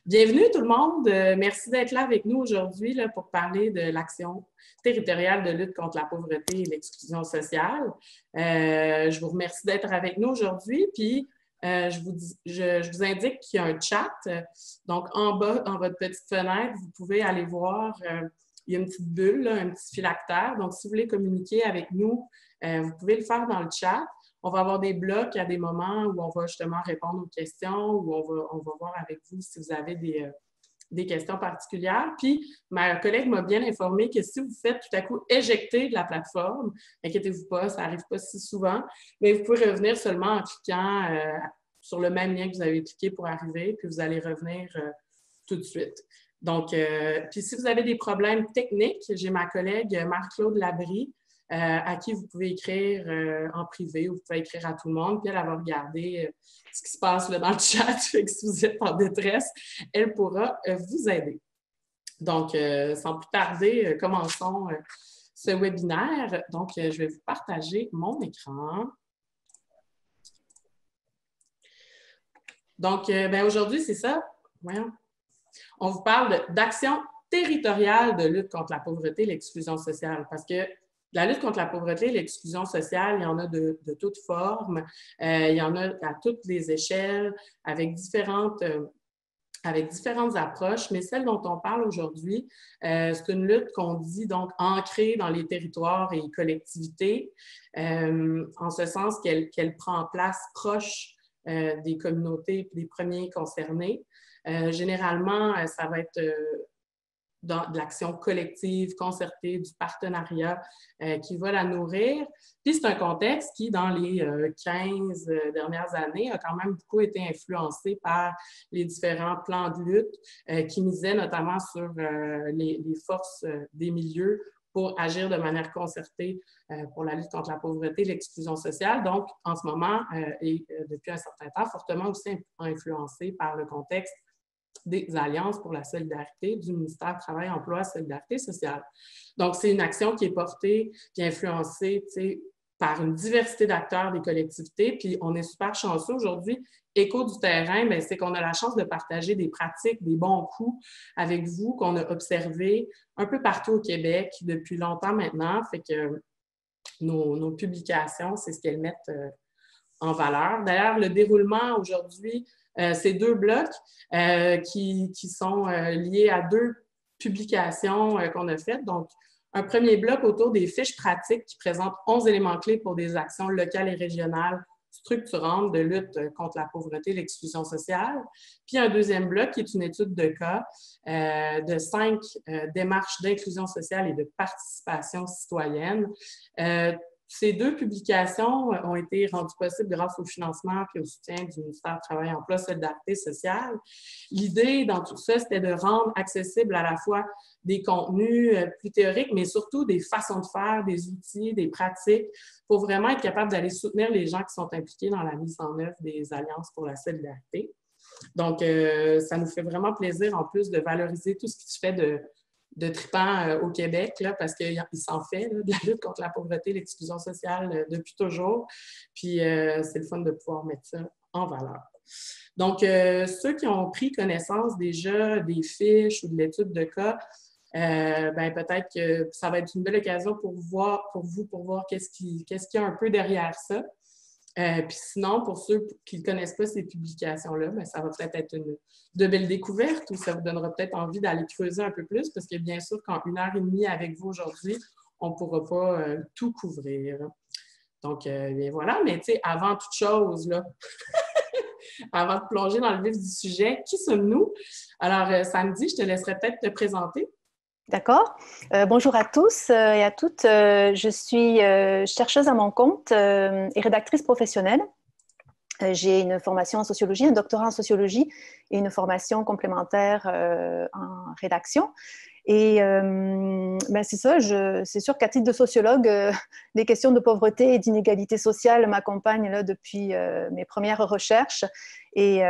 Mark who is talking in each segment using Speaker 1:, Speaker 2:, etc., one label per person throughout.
Speaker 1: Bienvenue tout le monde. Merci d'être là avec nous aujourd'hui pour parler de l'action territoriale de lutte contre la pauvreté et l'exclusion sociale. Je vous remercie d'être avec nous aujourd'hui. Puis, je vous indique qu'il y a un chat. Donc, en bas, dans votre petite fenêtre, vous pouvez aller voir, il y a une petite bulle, là, un petit phylactère. Donc, si vous voulez communiquer avec nous, vous pouvez le faire dans le chat. On va avoir des blocs à des moments où on va justement répondre aux questions, où on va voir avec vous si vous avez des questions particulières. Puis, ma collègue m'a bien informé que si vous faites tout à coup éjecter de la plateforme, inquiétez-vous pas, ça n'arrive pas si souvent, mais vous pouvez revenir seulement en cliquant sur le même lien que vous avez cliqué pour arriver, puis vous allez revenir tout de suite. Donc, puis si vous avez des problèmes techniques, j'ai ma collègue Marc-Claude Labrie, à qui vous pouvez écrire en privé ou vous pouvez écrire à tout le monde, puis elle va regarder ce qui se passe là, dans le chat. Fait que si vous êtes en détresse, elle pourra vous aider. Donc, sans plus tarder, commençons ce webinaire. Donc, je vais vous partager mon écran. Donc, aujourd'hui, c'est ça. Voyons. On vous parle d'action territoriale de lutte contre la pauvreté et l'exclusion sociale parce que la lutte contre la pauvreté et l'exclusion sociale, il y en a de toutes formes, il y en a à toutes les échelles, avec différentes approches, mais celle dont on parle aujourd'hui, c'est une lutte qu'on dit donc ancrée dans les territoires et les collectivités, en ce sens qu'elle prend place proche des communautés et des premiers concernés. Généralement, ça va être de l'action collective, concertée, du partenariat qui va la nourrir. Puis c'est un contexte qui, dans les 15 dernières années, a quand même beaucoup été influencé par les différents plans de lutte qui misaient notamment sur les forces des milieux pour agir de manière concertée pour la lutte contre la pauvreté et l'exclusion sociale. Donc, en ce moment, et depuis un certain temps, fortement aussi influencé par le contexte des Alliances pour la solidarité du ministère du Travail, Emploi, Solidarité sociale. Donc, c'est une action qui est portée et influencée par une diversité d'acteurs des collectivités. Puis, on est super chanceux aujourd'hui. Écho du terrain, mais c'est qu'on a la chance de partager des pratiques, des bons coups avec vous qu'on a observés un peu partout au Québec depuis longtemps maintenant. Fait que nos publications, c'est ce qu'elles mettent en valeur. D'ailleurs, le déroulement aujourd'hui, c'est deux blocs qui sont liés à deux publications qu'on a faites. Donc, un premier bloc autour des fiches pratiques qui présentent 11 éléments clés pour des actions locales et régionales structurantes de lutte contre la pauvreté et l'exclusion sociale. Puis un deuxième bloc qui est une étude de cas de 5 démarches d'inclusion sociale et de participation citoyenne. Ces deux publications ont été rendues possibles grâce au financement et au soutien du ministère du Travail, Emploi, Solidarité sociale. L'idée dans tout ça, c'était de rendre accessible à la fois des contenus plus théoriques, mais surtout des façons de faire, des outils, des pratiques, pour vraiment être capable d'aller soutenir les gens qui sont impliqués dans la mise en œuvre des Alliances pour la solidarité. Donc, ça nous fait vraiment plaisir, en plus, de valoriser tout ce qui se fait de trippant au Québec, là, parce qu'il s'en fait là, de la lutte contre la pauvreté et l'exclusion sociale depuis toujours. Puis, c'est le fun de pouvoir mettre ça en valeur. Donc, ceux qui ont pris connaissance déjà des fiches ou de l'étude de cas, peut-être que ça va être une belle occasion pour voir qu'est-ce qu'il y a un peu derrière ça. Puis sinon, pour ceux qui ne connaissent pas ces publications-là, ça va peut-être être de belles découvertes ou ça vous donnera peut-être envie d'aller creuser un peu plus parce que bien sûr qu'en 1h30 avec vous aujourd'hui, on ne pourra pas tout couvrir. Donc, bien voilà, mais tu sais, avant toute chose, là, avant de plonger dans le vif du sujet, qui sommes-nous? Alors, Samedi, je te laisserai peut-être te présenter.
Speaker 2: D'accord. Bonjour à tous et à toutes. Je suis chercheuse à mon compte et rédactrice professionnelle. J'ai une formation en sociologie, un doctorat en sociologie et une formation complémentaire en rédaction. Et c'est ça, c'est sûr qu'à titre de sociologue, les questions de pauvreté et d'inégalité sociale m'accompagnent là, depuis mes premières recherches. Et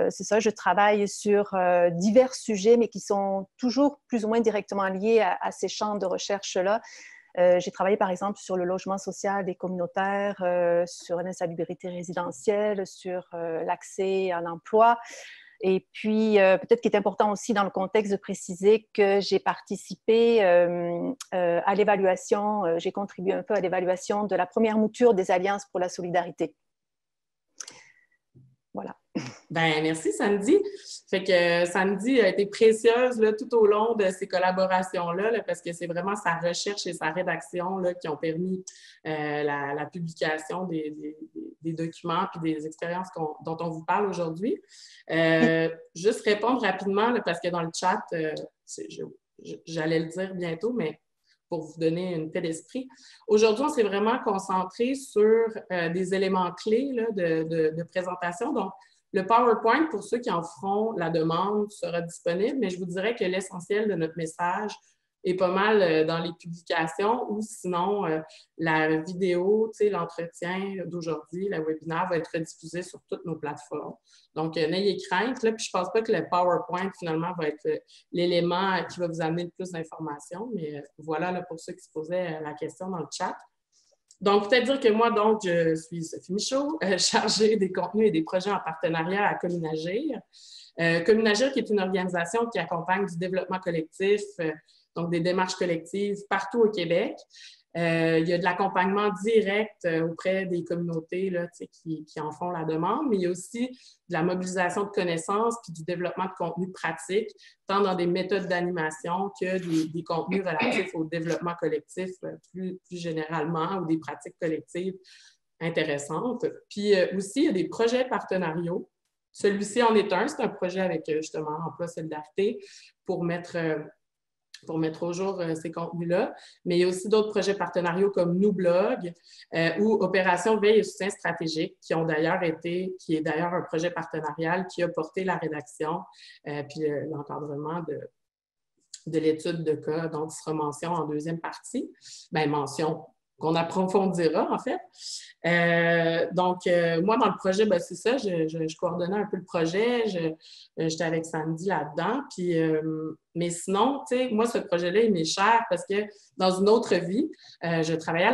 Speaker 2: c'est ça, je travaille sur divers sujets, mais qui sont toujours plus ou moins directement liés à ces champs de recherche-là. J'ai travaillé par exemple sur le logement social et communautaire, sur l'insalubrité résidentielle, sur l'accès à l'emploi. Et puis, peut-être qu'il est important aussi dans le contexte de préciser que j'ai participé à l'évaluation, j'ai contribué un peu à l'évaluation de la première mouture des Alliances pour la solidarité. Voilà.
Speaker 1: Ben merci Sandy. Fait que Sandy a été précieuse là, tout au long de ces collaborations-là là, parce que c'est vraiment sa recherche et sa rédaction là, qui ont permis la publication des documents et des expériences dont on vous parle aujourd'hui. Juste répondre rapidement là, parce que dans le chat, j'allais le dire bientôt, mais pour vous donner une paix d'esprit. Aujourd'hui, on s'est vraiment concentré sur des éléments clés là, de présentation. Donc, le PowerPoint, pour ceux qui en feront la demande, sera disponible, mais je vous dirais que l'essentiel de notre message est pas mal dans les publications ou sinon la vidéo, l'entretien d'aujourd'hui, le webinaire va être diffusé sur toutes nos plateformes. Donc, n'ayez crainte. Là, puis je ne pense pas que le PowerPoint, finalement, va être l'élément qui va vous amener le plus d'informations, mais voilà là, pour ceux qui se posaient la question dans le chat. Donc, peut-être dire que moi, donc, je suis Sophie Michaud, chargée des contenus et des projets en partenariat à Communagir. Communagir, qui est une organisation qui accompagne du développement collectif, donc des démarches collectives partout au Québec. Il y a de l'accompagnement direct auprès des communautés là, qui en font la demande, mais il y a aussi de la mobilisation de connaissances puis du développement de contenus pratiques, tant dans des méthodes d'animation que des contenus relatifs au développement collectif plus généralement ou des pratiques collectives intéressantes. Puis aussi, il y a des projets partenariaux. Celui-ci en est un. C'est un projet avec justement Emploi Solidarité pour mettre au jour ces contenus-là. Mais il y a aussi d'autres projets partenariaux comme Nous Blog ou Opération Veille et Soutien Stratégique, qui est d'ailleurs un projet partenarial qui a porté la rédaction puis l'encadrement de l'étude de cas, dont il sera mention en deuxième partie. Bien, mention qu'on approfondira, en fait. Donc, moi, dans le projet, ben, c'est ça, je coordonnais un peu le projet, j'étais avec Sandy là-dedans, puis, mais sinon, tu sais, moi, ce projet-là, il m'est cher parce que dans une autre vie, je travaillais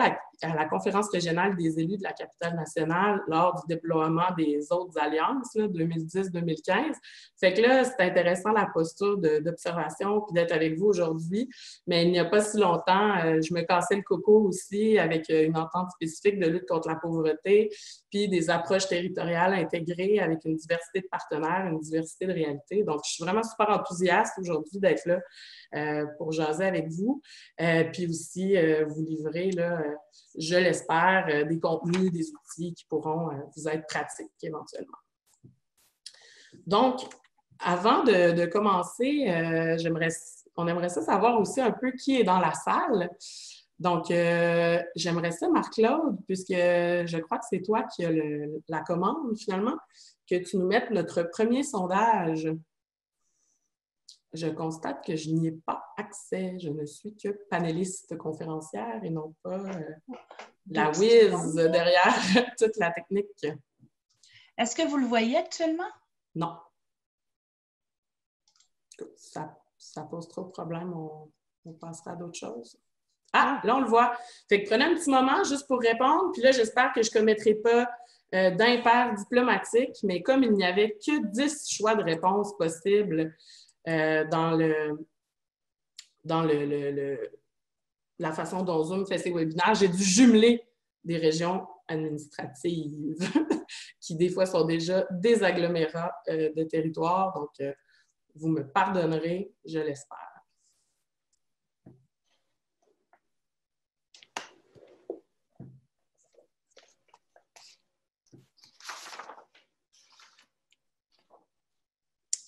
Speaker 1: à la conférence régionale des élus de la capitale nationale lors du déploiement des autres alliances, 2010-2015. Fait que là, c'est intéressant la posture d'observation puis d'être avec vous aujourd'hui, mais il n'y a pas si longtemps, je me cassais le coco aussi avec une entente spécifique de lutte contre la pauvreté, puis des approches territoriales intégrées avec une diversité de partenaires, une diversité de réalités. Donc, je suis vraiment super enthousiaste aujourd'hui d'être là pour jaser avec vous, puis aussi vous livrer, là, je l'espère, des contenus, des outils qui pourront vous être pratiques éventuellement. Donc, avant de commencer, on aimerait ça savoir aussi un peu qui est dans la salle. Donc, j'aimerais ça, Marc-Claude, puisque je crois que c'est toi qui as la commande, finalement, que tu nous mettes notre premier sondage. Je constate que je n'y ai pas accès. Je ne suis que panéliste conférencière et non pas la whiz derrière toute la technique.
Speaker 3: Est-ce que vous le voyez actuellement?
Speaker 1: Non. Ça pose trop de problèmes. On passera à d'autres choses. Ah, là, on le voit. Fait que prenez un petit moment juste pour répondre. Puis là, j'espère que je ne commettrai pas d'impair diplomatique, mais comme il n'y avait que 10 choix de réponses possibles dans la façon dont Zoom fait ses webinaires, j'ai dû jumeler des régions administratives qui, des fois, sont déjà des agglomérats de territoire. Donc, vous me pardonnerez, je l'espère.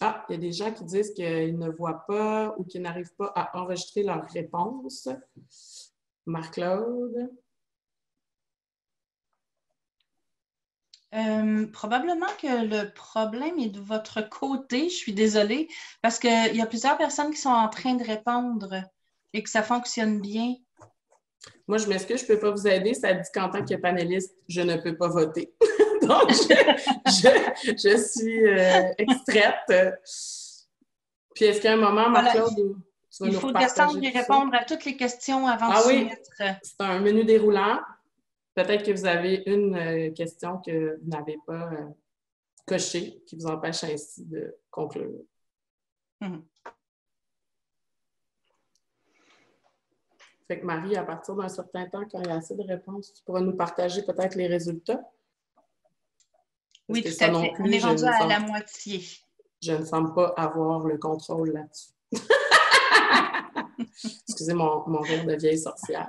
Speaker 1: Ah, il y a des gens qui disent qu'ils ne voient pas ou qu'ils n'arrivent pas à enregistrer leurs réponses. Marc-Claude?
Speaker 3: Probablement que le problème est de votre côté. Je suis désolée parce qu'il y a plusieurs personnes qui sont en train de répondre et que ça fonctionne bien.
Speaker 1: Moi, je m'excuse, je ne peux pas vous aider. Ça dit qu'en tant que panéliste, je ne peux pas voter. Donc, je suis extraite. Puis, est-ce qu'il y a un moment, Marc-Claude, où tu vas nous repartager?
Speaker 3: Il faut descendre et répondre à toutes les questions avant de soumettre.
Speaker 1: C'est un menu déroulant. Peut-être que vous avez une question que vous n'avez pas cocher qui vous empêche ainsi de conclure. Fait que Marie, à partir d'un certain temps, quand il y a assez de réponses, tu pourras nous partager peut-être les résultats?
Speaker 3: Oui, tout à fait. On est rendu à la moitié.
Speaker 1: Je ne semble pas avoir le contrôle là-dessus. Excusez mon rire de vieille sorcière.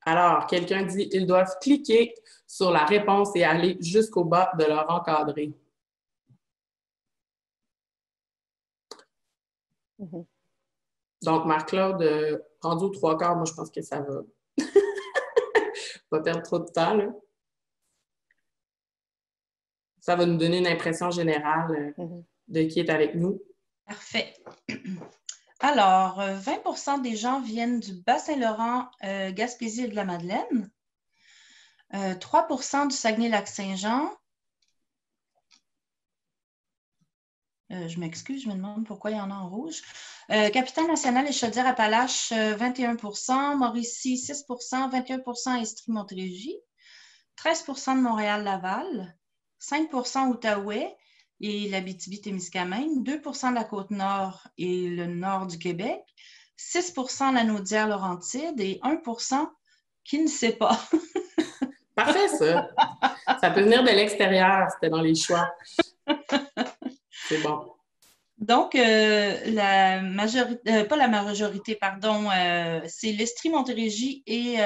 Speaker 1: Alors, quelqu'un dit ils doivent cliquer sur la réponse et aller jusqu'au bas de leur encadré. Donc, Marc-Claude, rendu aux 3/4, moi, je pense que ça va. Pas perdre trop de temps, là. Ça va nous donner une impression générale de qui est avec nous.
Speaker 3: Parfait. Alors, 20 des gens viennent du Bas-Saint-Laurent, Gaspésie et de la Madeleine. 3 du Saguenay-Lac-Saint-Jean. Je m'excuse, je me demande pourquoi il y en a en rouge. Capitale-Nationale et Chaudière-Appalaches, 21 Mauricie, 6 21 Estrie-Montérégie, 13 de Montréal-Laval, 5 Outaouais et l'Abitibi-Témiscamingue, 2 de la Côte-Nord et le nord du Québec, 6 la Naudière-Laurentide et 1 qui ne sait pas.
Speaker 1: Parfait, ça. Ça peut venir de l'extérieur, c'était dans les choix. C'est bon.
Speaker 3: Donc, la majorité, pas la majorité, pardon, c'est l'Estrie-Montérégie et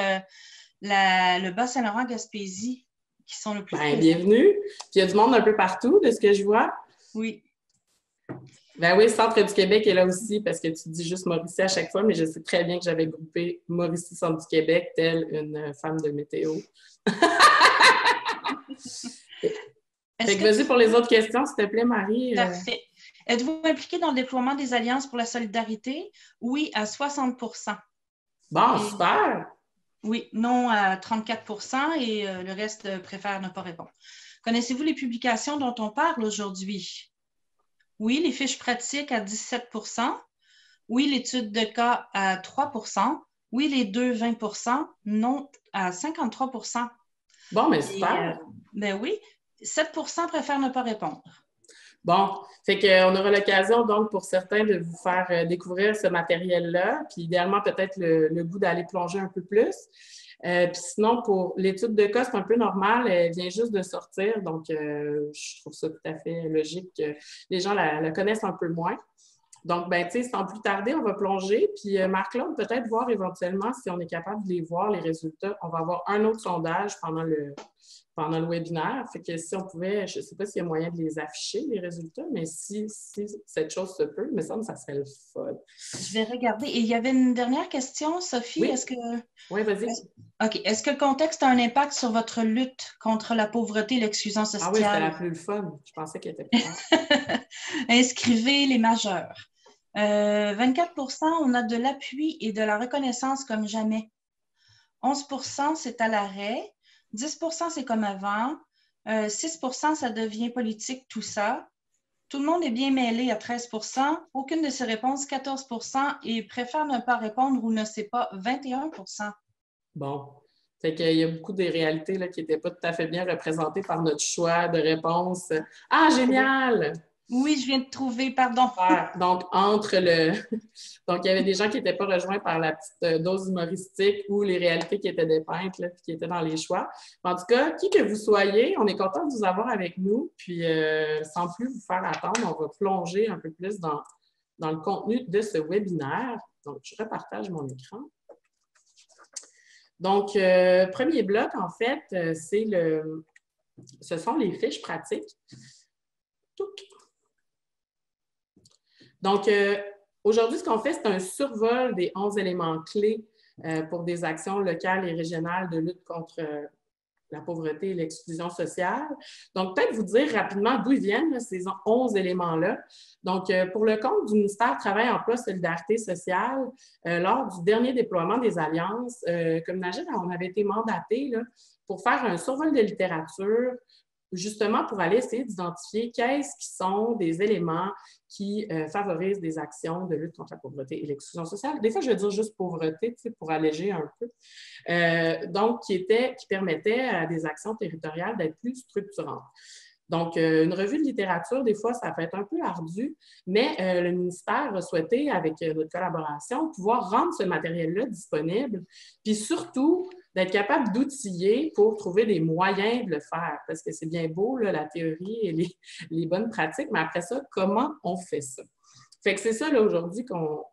Speaker 3: le Bas-Saint-Laurent-Gaspésie qui sont le plus présents.
Speaker 1: Bienvenue. Puis il y a du monde un peu partout, de ce que je vois.
Speaker 3: Oui.
Speaker 1: Ben oui, le centre du Québec est là aussi, parce que tu dis juste Mauricie à chaque fois, mais je sais très bien que j'avais groupé Mauricie, centre du Québec, telle une femme de météo. Fait que vas-y pour les autres questions, s'il te plaît, Marie.
Speaker 3: Parfait. Êtes-vous impliqué dans le déploiement des Alliances pour la solidarité? Oui, à 60
Speaker 1: Bon, super!
Speaker 3: Oui, non à 34 et le reste préfère ne pas répondre. Connaissez-vous les publications dont on parle aujourd'hui? Oui, les fiches pratiques à 17 oui, l'étude de cas à 3 oui, les deux, 20 non à 53
Speaker 1: Bon, mais super!
Speaker 3: Ben oui, 7 préfèrent ne pas répondre.
Speaker 1: Bon, fait qu'on aura l'occasion, donc, pour certains, de vous faire découvrir ce matériel-là, puis idéalement, peut-être le goût d'aller plonger un peu plus. Puis sinon, pour l'étude de cas, c'est un peu normal, elle vient juste de sortir, donc je trouve ça tout à fait logique que les gens la connaissent un peu moins. Donc, ben, tu sais, sans plus tarder, on va plonger. Puis, Marc-Claude, peut-être voir éventuellement si on est capable de les voir, les résultats. On va avoir un autre sondage pendant le webinaire. Fait que si on pouvait, je ne sais pas s'il y a moyen de les afficher, les résultats, mais si cette chose se peut, il me semble que ça serait le fun.
Speaker 3: Je vais regarder. Et il y avait une dernière question, Sophie.
Speaker 1: Oui.
Speaker 3: Est-ce que...
Speaker 1: Oui, vas-y.
Speaker 3: OK. Est-ce que le contexte a un impact sur votre lutte contre la pauvreté et l'exclusion sociale?
Speaker 1: Ah oui, c'était la plus fun. Je pensais qu'elle était plus fun.
Speaker 3: Inscrivez les majeurs. 24 on a de l'appui et de la reconnaissance comme jamais. 11 c'est à l'arrêt. 10 c'est comme avant. 6 ça devient politique, tout ça. Tout le monde est bien mêlé à 13 aucune de ces réponses, 14 et préfère ne pas répondre ou ne sait pas, 21
Speaker 1: Bon. Fait qu'il y a beaucoup des réalités là, qui n'étaient pas tout à fait bien représentées par notre choix de réponse. Ah, génial!
Speaker 3: Oui, je viens de trouver, pardon.
Speaker 1: Donc, donc, il y avait des gens qui n'étaient pas rejoints par la petite dose humoristique ou les réalités qui étaient dépeintes, là, puis qui étaient dans les choix. En tout cas, qui que vous soyez, on est content de vous avoir avec nous. Puis, sans plus vous faire attendre, on va plonger un peu plus dans le contenu de ce webinaire. Donc, je repartage mon écran. Donc, premier bloc, en fait, ce sont les fiches pratiques. Donc, aujourd'hui, ce qu'on fait, c'est un survol des 11 éléments clés pour des actions locales et régionales de lutte contre la pauvreté et l'exclusion sociale. Donc, peut-être vous dire rapidement d'où ils viennent, là, ces 11 éléments-là. Donc, pour le compte du ministère du Travail, Emploi, Solidarité sociale, lors du dernier déploiement des alliances, comme Najid, on avait été mandaté là, pour faire un survol de littérature justement pour aller essayer d'identifier qu'est-ce qui sont des éléments qui favorisent des actions de lutte contre la pauvreté et l'exclusion sociale. Des fois, je vais dire juste pauvreté, pour alléger un peu. Donc, qui permettait à des actions territoriales d'être plus structurantes. Donc, une revue de littérature, des fois, ça peut être un peu ardu, mais le ministère a souhaité, avec notre collaboration, pouvoir rendre ce matériel-là disponible, puis surtout d'être capable d'outiller pour trouver des moyens de le faire, parce que c'est bien beau, là, la théorie et les bonnes pratiques, mais après ça, comment on fait ça? Fait que c'est ça, là, aujourd'hui, qu'on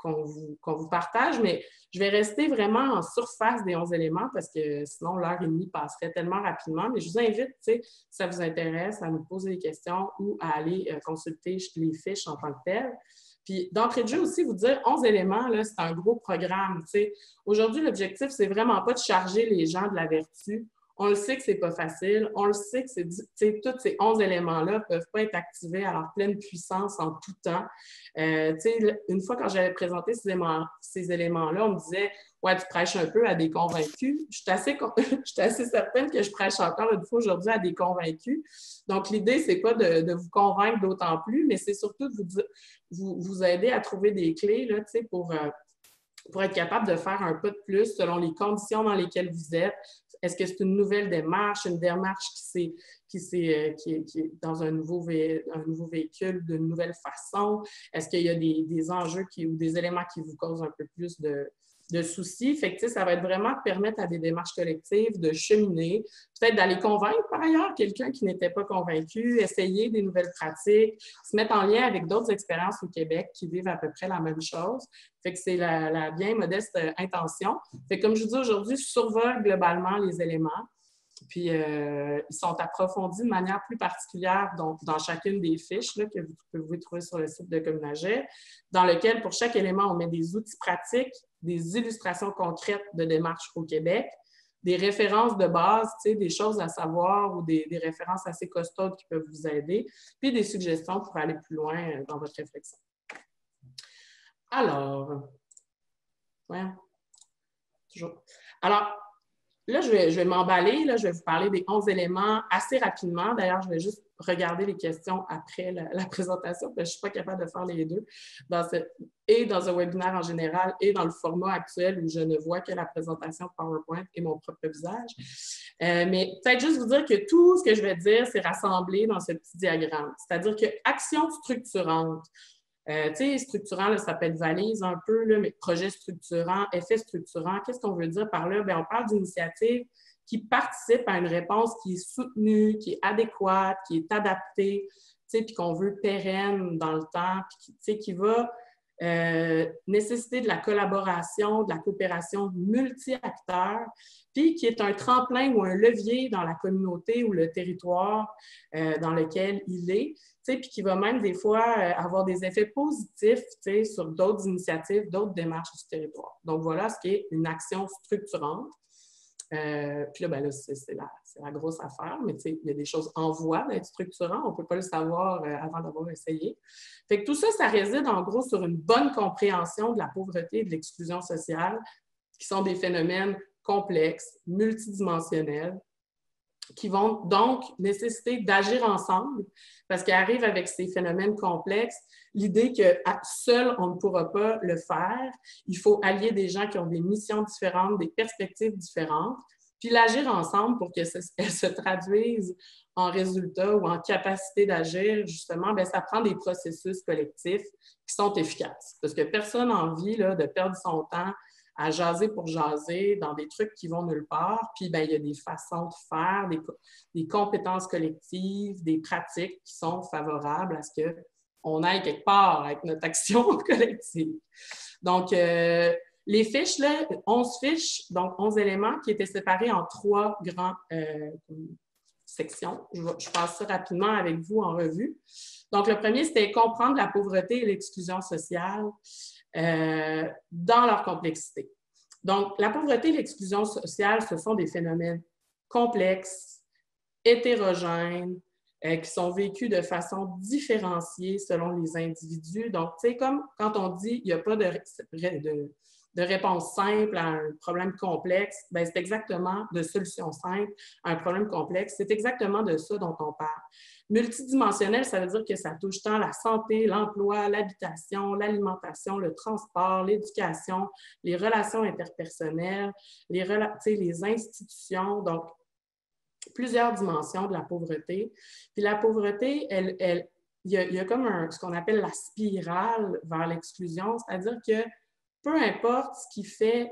Speaker 1: vous partage, mais je vais rester vraiment en surface des 11 éléments parce que sinon, l'heure et demie passerait tellement rapidement. Mais je vous invite, si ça vous intéresse, à nous poser des questions ou à aller consulter les fiches en tant que telles. Puis d'entrée de jeu aussi, vous dire 11 éléments, là, c'est un gros programme. Aujourd'hui, l'objectif, c'est vraiment pas de charger les gens de la vertu. On le sait que c'est pas facile. On le sait que tous ces 11 éléments-là ne peuvent pas être activés à leur pleine puissance en tout temps. Une fois, quand j'avais présenté ces éléments-là, on me disait « Ouais, tu prêches un peu à des convaincus. » Je suis assez certaine que je prêche encore une fois aujourd'hui à des convaincus. Donc, l'idée, c'est pas de vous convaincre d'autant plus, mais c'est surtout de vous aider à trouver des clés là, pour être capable de faire un pas de plus selon les conditions dans lesquelles vous êtes. Est-ce que c'est une nouvelle démarche, une démarche qui est dans un nouveau véhicule d'une nouvelle façon? Est-ce qu'il y a des enjeux ou des éléments qui vous causent un peu plus de soucis? Fait que, ça va être vraiment permettre à des démarches collectives de cheminer, peut-être d'aller convaincre par ailleurs quelqu'un qui n'était pas convaincu, essayer des nouvelles pratiques, se mettre en lien avec d'autres expériences au Québec qui vivent à peu près la même chose. Fait que c'est la bien modeste intention. Fait que, comme je vous dis aujourd'hui, je survole globalement les éléments. Puis, ils sont approfondis de manière plus particulière donc, dans chacune des fiches là, que vous pouvez trouver sur le site de Communaget, dans lequel, pour chaque élément, on met des outils pratiques, des illustrations concrètes de démarches au Québec, des références de base, des choses à savoir ou des références assez costaudes qui peuvent vous aider, puis des suggestions pour aller plus loin dans votre réflexion. Alors, ouais, toujours. Alors, là, je vais m'emballer. Là, je vais vous parler des 11 éléments assez rapidement. D'ailleurs, je vais juste regarder les questions après la présentation, parce que je ne suis pas capable de faire les deux, dans un webinaire en général et dans le format actuel où je ne vois que la présentation PowerPoint et mon propre visage. Mais peut-être juste vous dire que tout ce que je vais dire, c'est rassemblé dans ce petit diagramme. C'est-à-dire que action structurante, structurant, là, ça s'appelle valise un peu, là, mais projet structurant, effet structurant, qu'est-ce qu'on veut dire par là? Bien, on parle d'initiatives qui participent à une réponse qui est soutenue, qui est adéquate, qui est adaptée, puis qu'on veut pérenne dans le temps, puis qui va nécessiter de la collaboration, de la coopération multi-acteurs, puis qui est un tremplin ou un levier dans la communauté ou le territoire dans lequel il est, puis qui va même des fois avoir des effets positifs sur d'autres initiatives, d'autres démarches du territoire. Donc voilà ce qui est une action structurante. Puis là, ben là c'est la grosse affaire, mais il y a des choses en voie d'être structurant. On ne peut pas le savoir avant d'avoir essayé. Fait que tout ça, ça réside en gros sur une bonne compréhension de la pauvreté et de l'exclusion sociale, qui sont des phénomènes complexes, multidimensionnels, qui vont donc nécessiter d'agir ensemble, parce qu'arrive avec ces phénomènes complexes l'idée que seul, on ne pourra pas le faire. Il faut allier des gens qui ont des missions différentes, des perspectives différentes, puis l'agir ensemble pour qu'elles se traduisent en résultats ou en capacité d'agir, justement, bien, ça prend des processus collectifs qui sont efficaces. Parce que personne n'a envie là, de perdre son temps à jaser pour jaser dans des trucs qui vont nulle part. Puis, bien, il y a des façons de faire, des compétences collectives, des pratiques qui sont favorables à ce qu'on aille quelque part avec notre action collective. Donc, les fiches, là, 11 fiches, donc 11 éléments qui étaient séparés en 3 grands sections. Je passe ça rapidement avec vous en revue. Donc, le premier, c'était comprendre la pauvreté et l'exclusion sociale dans leur complexité. Donc, la pauvreté et l'exclusion sociale, ce sont des phénomènes complexes, hétérogènes, qui sont vécus de façon différenciée selon les individus. Donc, tu sais, comme quand on dit qu'il n'y a pas de réponse simple à un problème complexe, bien, c'est exactement de solution simple à un problème complexe. C'est exactement de ça dont on parle. Multidimensionnel, ça veut dire que ça touche tant la santé, l'emploi, l'habitation, l'alimentation, le transport, l'éducation, les relations interpersonnelles, les institutions, donc plusieurs dimensions de la pauvreté. Puis la pauvreté, il y a comme ce qu'on appelle la spirale vers l'exclusion, c'est-à-dire que peu importe ce qui fait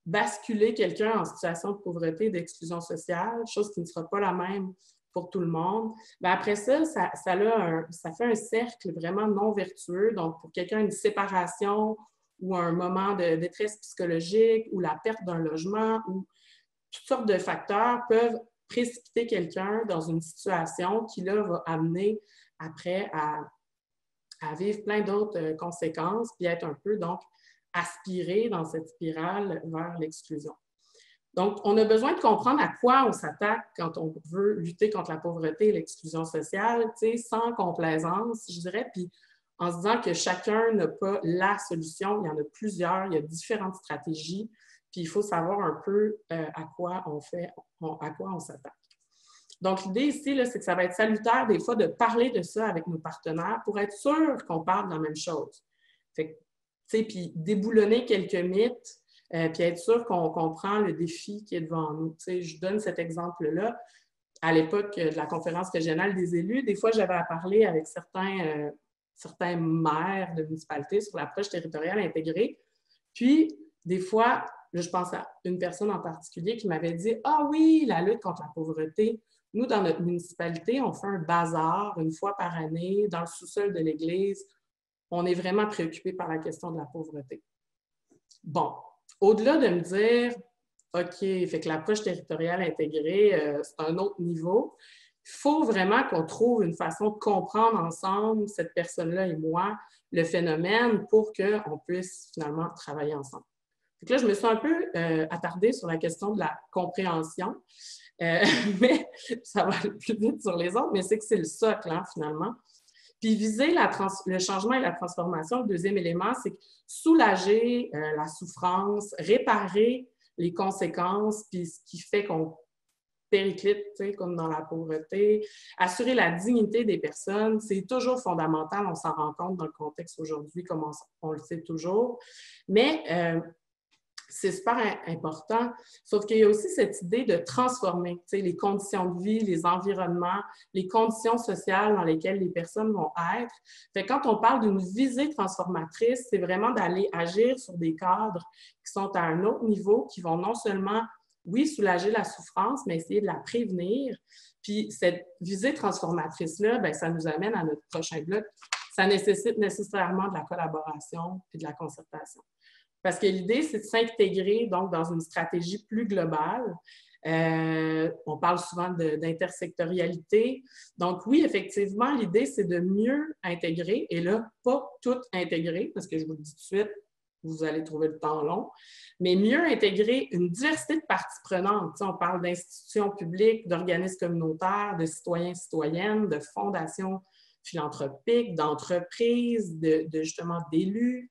Speaker 1: basculer quelqu'un en situation de pauvreté, d'exclusion sociale, chose qui ne sera pas la même pour tout le monde, bien après ça, ça fait un cercle vraiment non vertueux. Donc, pour quelqu'un, une séparation ou un moment de détresse psychologique ou la perte d'un logement ou toutes sortes de facteurs peuvent précipiter quelqu'un dans une situation qui, là, va amener après à vivre plein d'autres conséquences puis être un peu, donc, aspirer dans cette spirale vers l'exclusion. Donc, on a besoin de comprendre à quoi on s'attaque quand on veut lutter contre la pauvreté et l'exclusion sociale, sans complaisance, je dirais, puis en se disant que chacun n'a pas la solution, il y en a plusieurs, il y a différentes stratégies, puis il faut savoir un peu à quoi on s'attaque. Donc, l'idée ici, c'est que ça va être salutaire des fois de parler de ça avec nos partenaires pour être sûr qu'on parle de la même chose. Fait que, puis déboulonner quelques mythes, puis être sûr qu'on comprend le défi qui est devant nous. Je donne cet exemple-là. À l'époque de la conférence régionale des élus, des fois, j'avais à parler avec certains maires de municipalités sur l'approche territoriale intégrée. Puis, des fois, là, je pense à une personne en particulier qui m'avait dit « Ah oui, la lutte contre la pauvreté, nous, dans notre municipalité, on fait un bazar une fois par année dans le sous-sol de l'église. On est vraiment préoccupé par la question de la pauvreté. » Bon, au-delà de me dire « OK, fait que l'approche territoriale intégrée, c'est un autre niveau », il faut vraiment qu'on trouve une façon de comprendre ensemble, cette personne-là et moi, le phénomène pour qu'on puisse finalement travailler ensemble. Donc là, je me suis un peu attardée sur la question de la compréhension, mais ça va aller plus vite sur les autres, mais c'est que c'est le socle, hein, finalement. Puis viser le changement et la transformation, le deuxième élément, c'est soulager la souffrance, réparer les conséquences, puis ce qui fait qu'on périclite, comme dans la pauvreté, assurer la dignité des personnes, c'est toujours fondamental, on s'en rend compte dans le contexte aujourd'hui, comme on le sait toujours. Mais c'est super important, sauf qu'il y a aussi cette idée de transformer les conditions de vie, les environnements, les conditions sociales dans lesquelles les personnes vont être. Fait que quand on parle d'une visée transformatrice, c'est vraiment d'aller agir sur des cadres qui sont à un autre niveau, qui vont non seulement, oui, soulager la souffrance, mais essayer de la prévenir. Puis cette visée transformatrice-là, bien, ça nous amène à notre prochain bloc. Ça nécessite nécessairement de la collaboration et de la concertation. Parce que l'idée, c'est de s'intégrer donc dans une stratégie plus globale. On parle souvent d'intersectorialité. Donc oui, effectivement, l'idée, c'est de mieux intégrer, et là, pas tout intégrer, parce que je vous le dis tout de suite, vous allez trouver le temps long, mais mieux intégrer une diversité de parties prenantes. On parle d'institutions publiques, d'organismes communautaires, de citoyens et citoyennes, de fondations philanthropiques, d'entreprises, justement d'élus.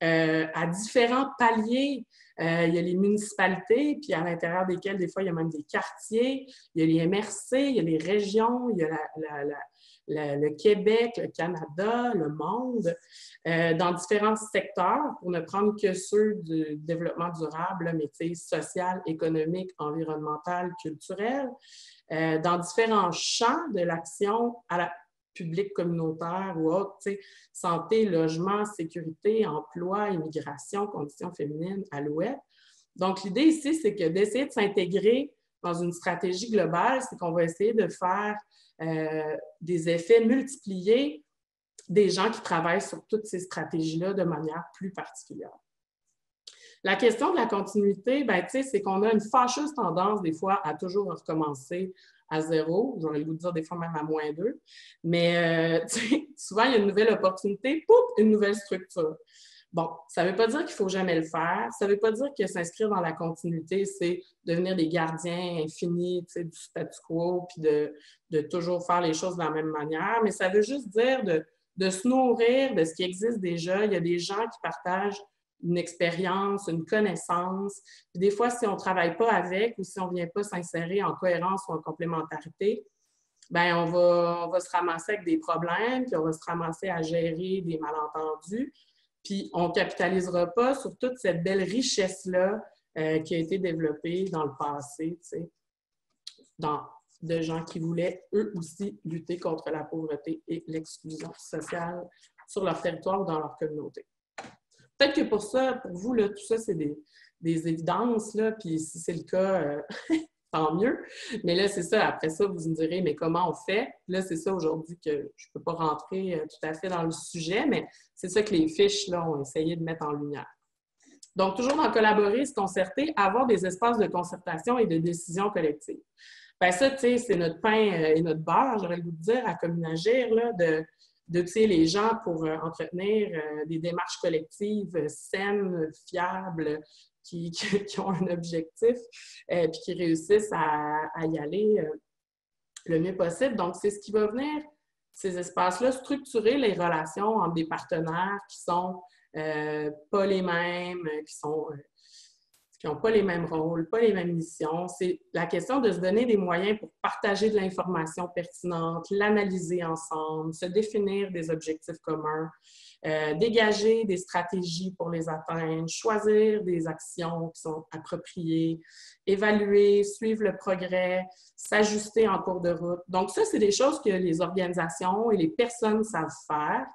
Speaker 1: À différents paliers, il y a les municipalités, puis à l'intérieur desquelles, des fois, il y a même des quartiers, il y a les MRC, il y a les régions, il y a le Québec, le Canada, le monde, dans différents secteurs, pour ne prendre que ceux du développement durable, mais social, économique, environnemental, culturel, dans différents champs de l'action à la public communautaire ou autre, santé, logement, sécurité, emploi, immigration, conditions féminines, Alouette. Donc, l'idée ici, c'est que d'essayer de s'intégrer dans une stratégie globale, c'est qu'on va essayer de faire des effets multipliés des gens qui travaillent sur toutes ces stratégies-là de manière plus particulière. La question de la continuité, ben, c'est qu'on a une fâcheuse tendance, des fois, à toujours recommencer à zéro, j'aurais le goût de dire des fois même à -2, mais souvent, il y a une nouvelle opportunité, pouf, une nouvelle structure. Bon, ça ne veut pas dire qu'il ne faut jamais le faire, ça ne veut pas dire que s'inscrire dans la continuité, c'est devenir des gardiens infinis du statu quo, puis de toujours faire les choses de la même manière, mais ça veut juste dire de se nourrir de ce qui existe déjà. Il y a des gens qui partagent une expérience, une connaissance. Puis des fois, si on ne travaille pas avec ou si on ne vient pas s'insérer en cohérence ou en complémentarité, bien, on va se ramasser avec des problèmes, puis on va se ramasser à gérer des malentendus, puis on ne capitalisera pas sur toute cette belle richesse-là qui a été développée dans le passé, tu sais, de gens qui voulaient, eux aussi, lutter contre la pauvreté et l'exclusion sociale sur leur territoire ou dans leur communauté. Peut-être que pour ça, pour vous, là, tout ça, c'est des évidences, là, puis si c'est le cas, tant mieux. Mais là, c'est ça. Après ça, vous me direz, mais comment on fait? Là, c'est ça aujourd'hui que je ne peux pas rentrer tout à fait dans le sujet, mais c'est ça que les fiches là, ont essayé de mettre en lumière. Donc, toujours dans collaborer, se concerter, avoir des espaces de concertation et de décision collective. Bien, ça, tu sais, c'est notre pain et notre beurre, j'aurais le goût de dire, à Communagir, là, d'outiller les gens pour entretenir des démarches collectives saines, fiables, qui ont un objectif puis qui réussissent à y aller le mieux possible. Donc, c'est ce qui va venir, ces espaces-là, structurer les relations entre des partenaires qui sont pas les mêmes, qui n'ont pas les mêmes rôles, pas les mêmes missions. C'est la question de se donner des moyens pour partager de l'information pertinente, l'analyser ensemble, se définir des objectifs communs, dégager des stratégies pour les atteindre, choisir des actions qui sont appropriées, évaluer, suivre le progrès, s'ajuster en cours de route. Donc ça, c'est des choses que les organisations et les personnes savent faire,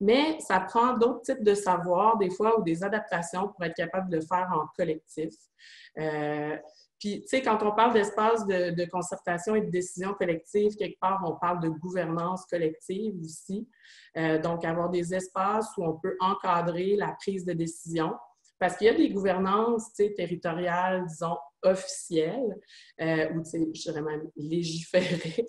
Speaker 1: mais ça prend d'autres types de savoirs, des fois, ou des adaptations pour être capable de le faire en collectif. Puis, tu sais, quand on parle d'espace de concertation et de décision collective, quelque part, on parle de gouvernance collective aussi. Donc, avoir des espaces où on peut encadrer la prise de décision. Parce qu'il y a des gouvernances, tu sais, territoriales, disons, officielles, ou, tu sais, je dirais même légiférées.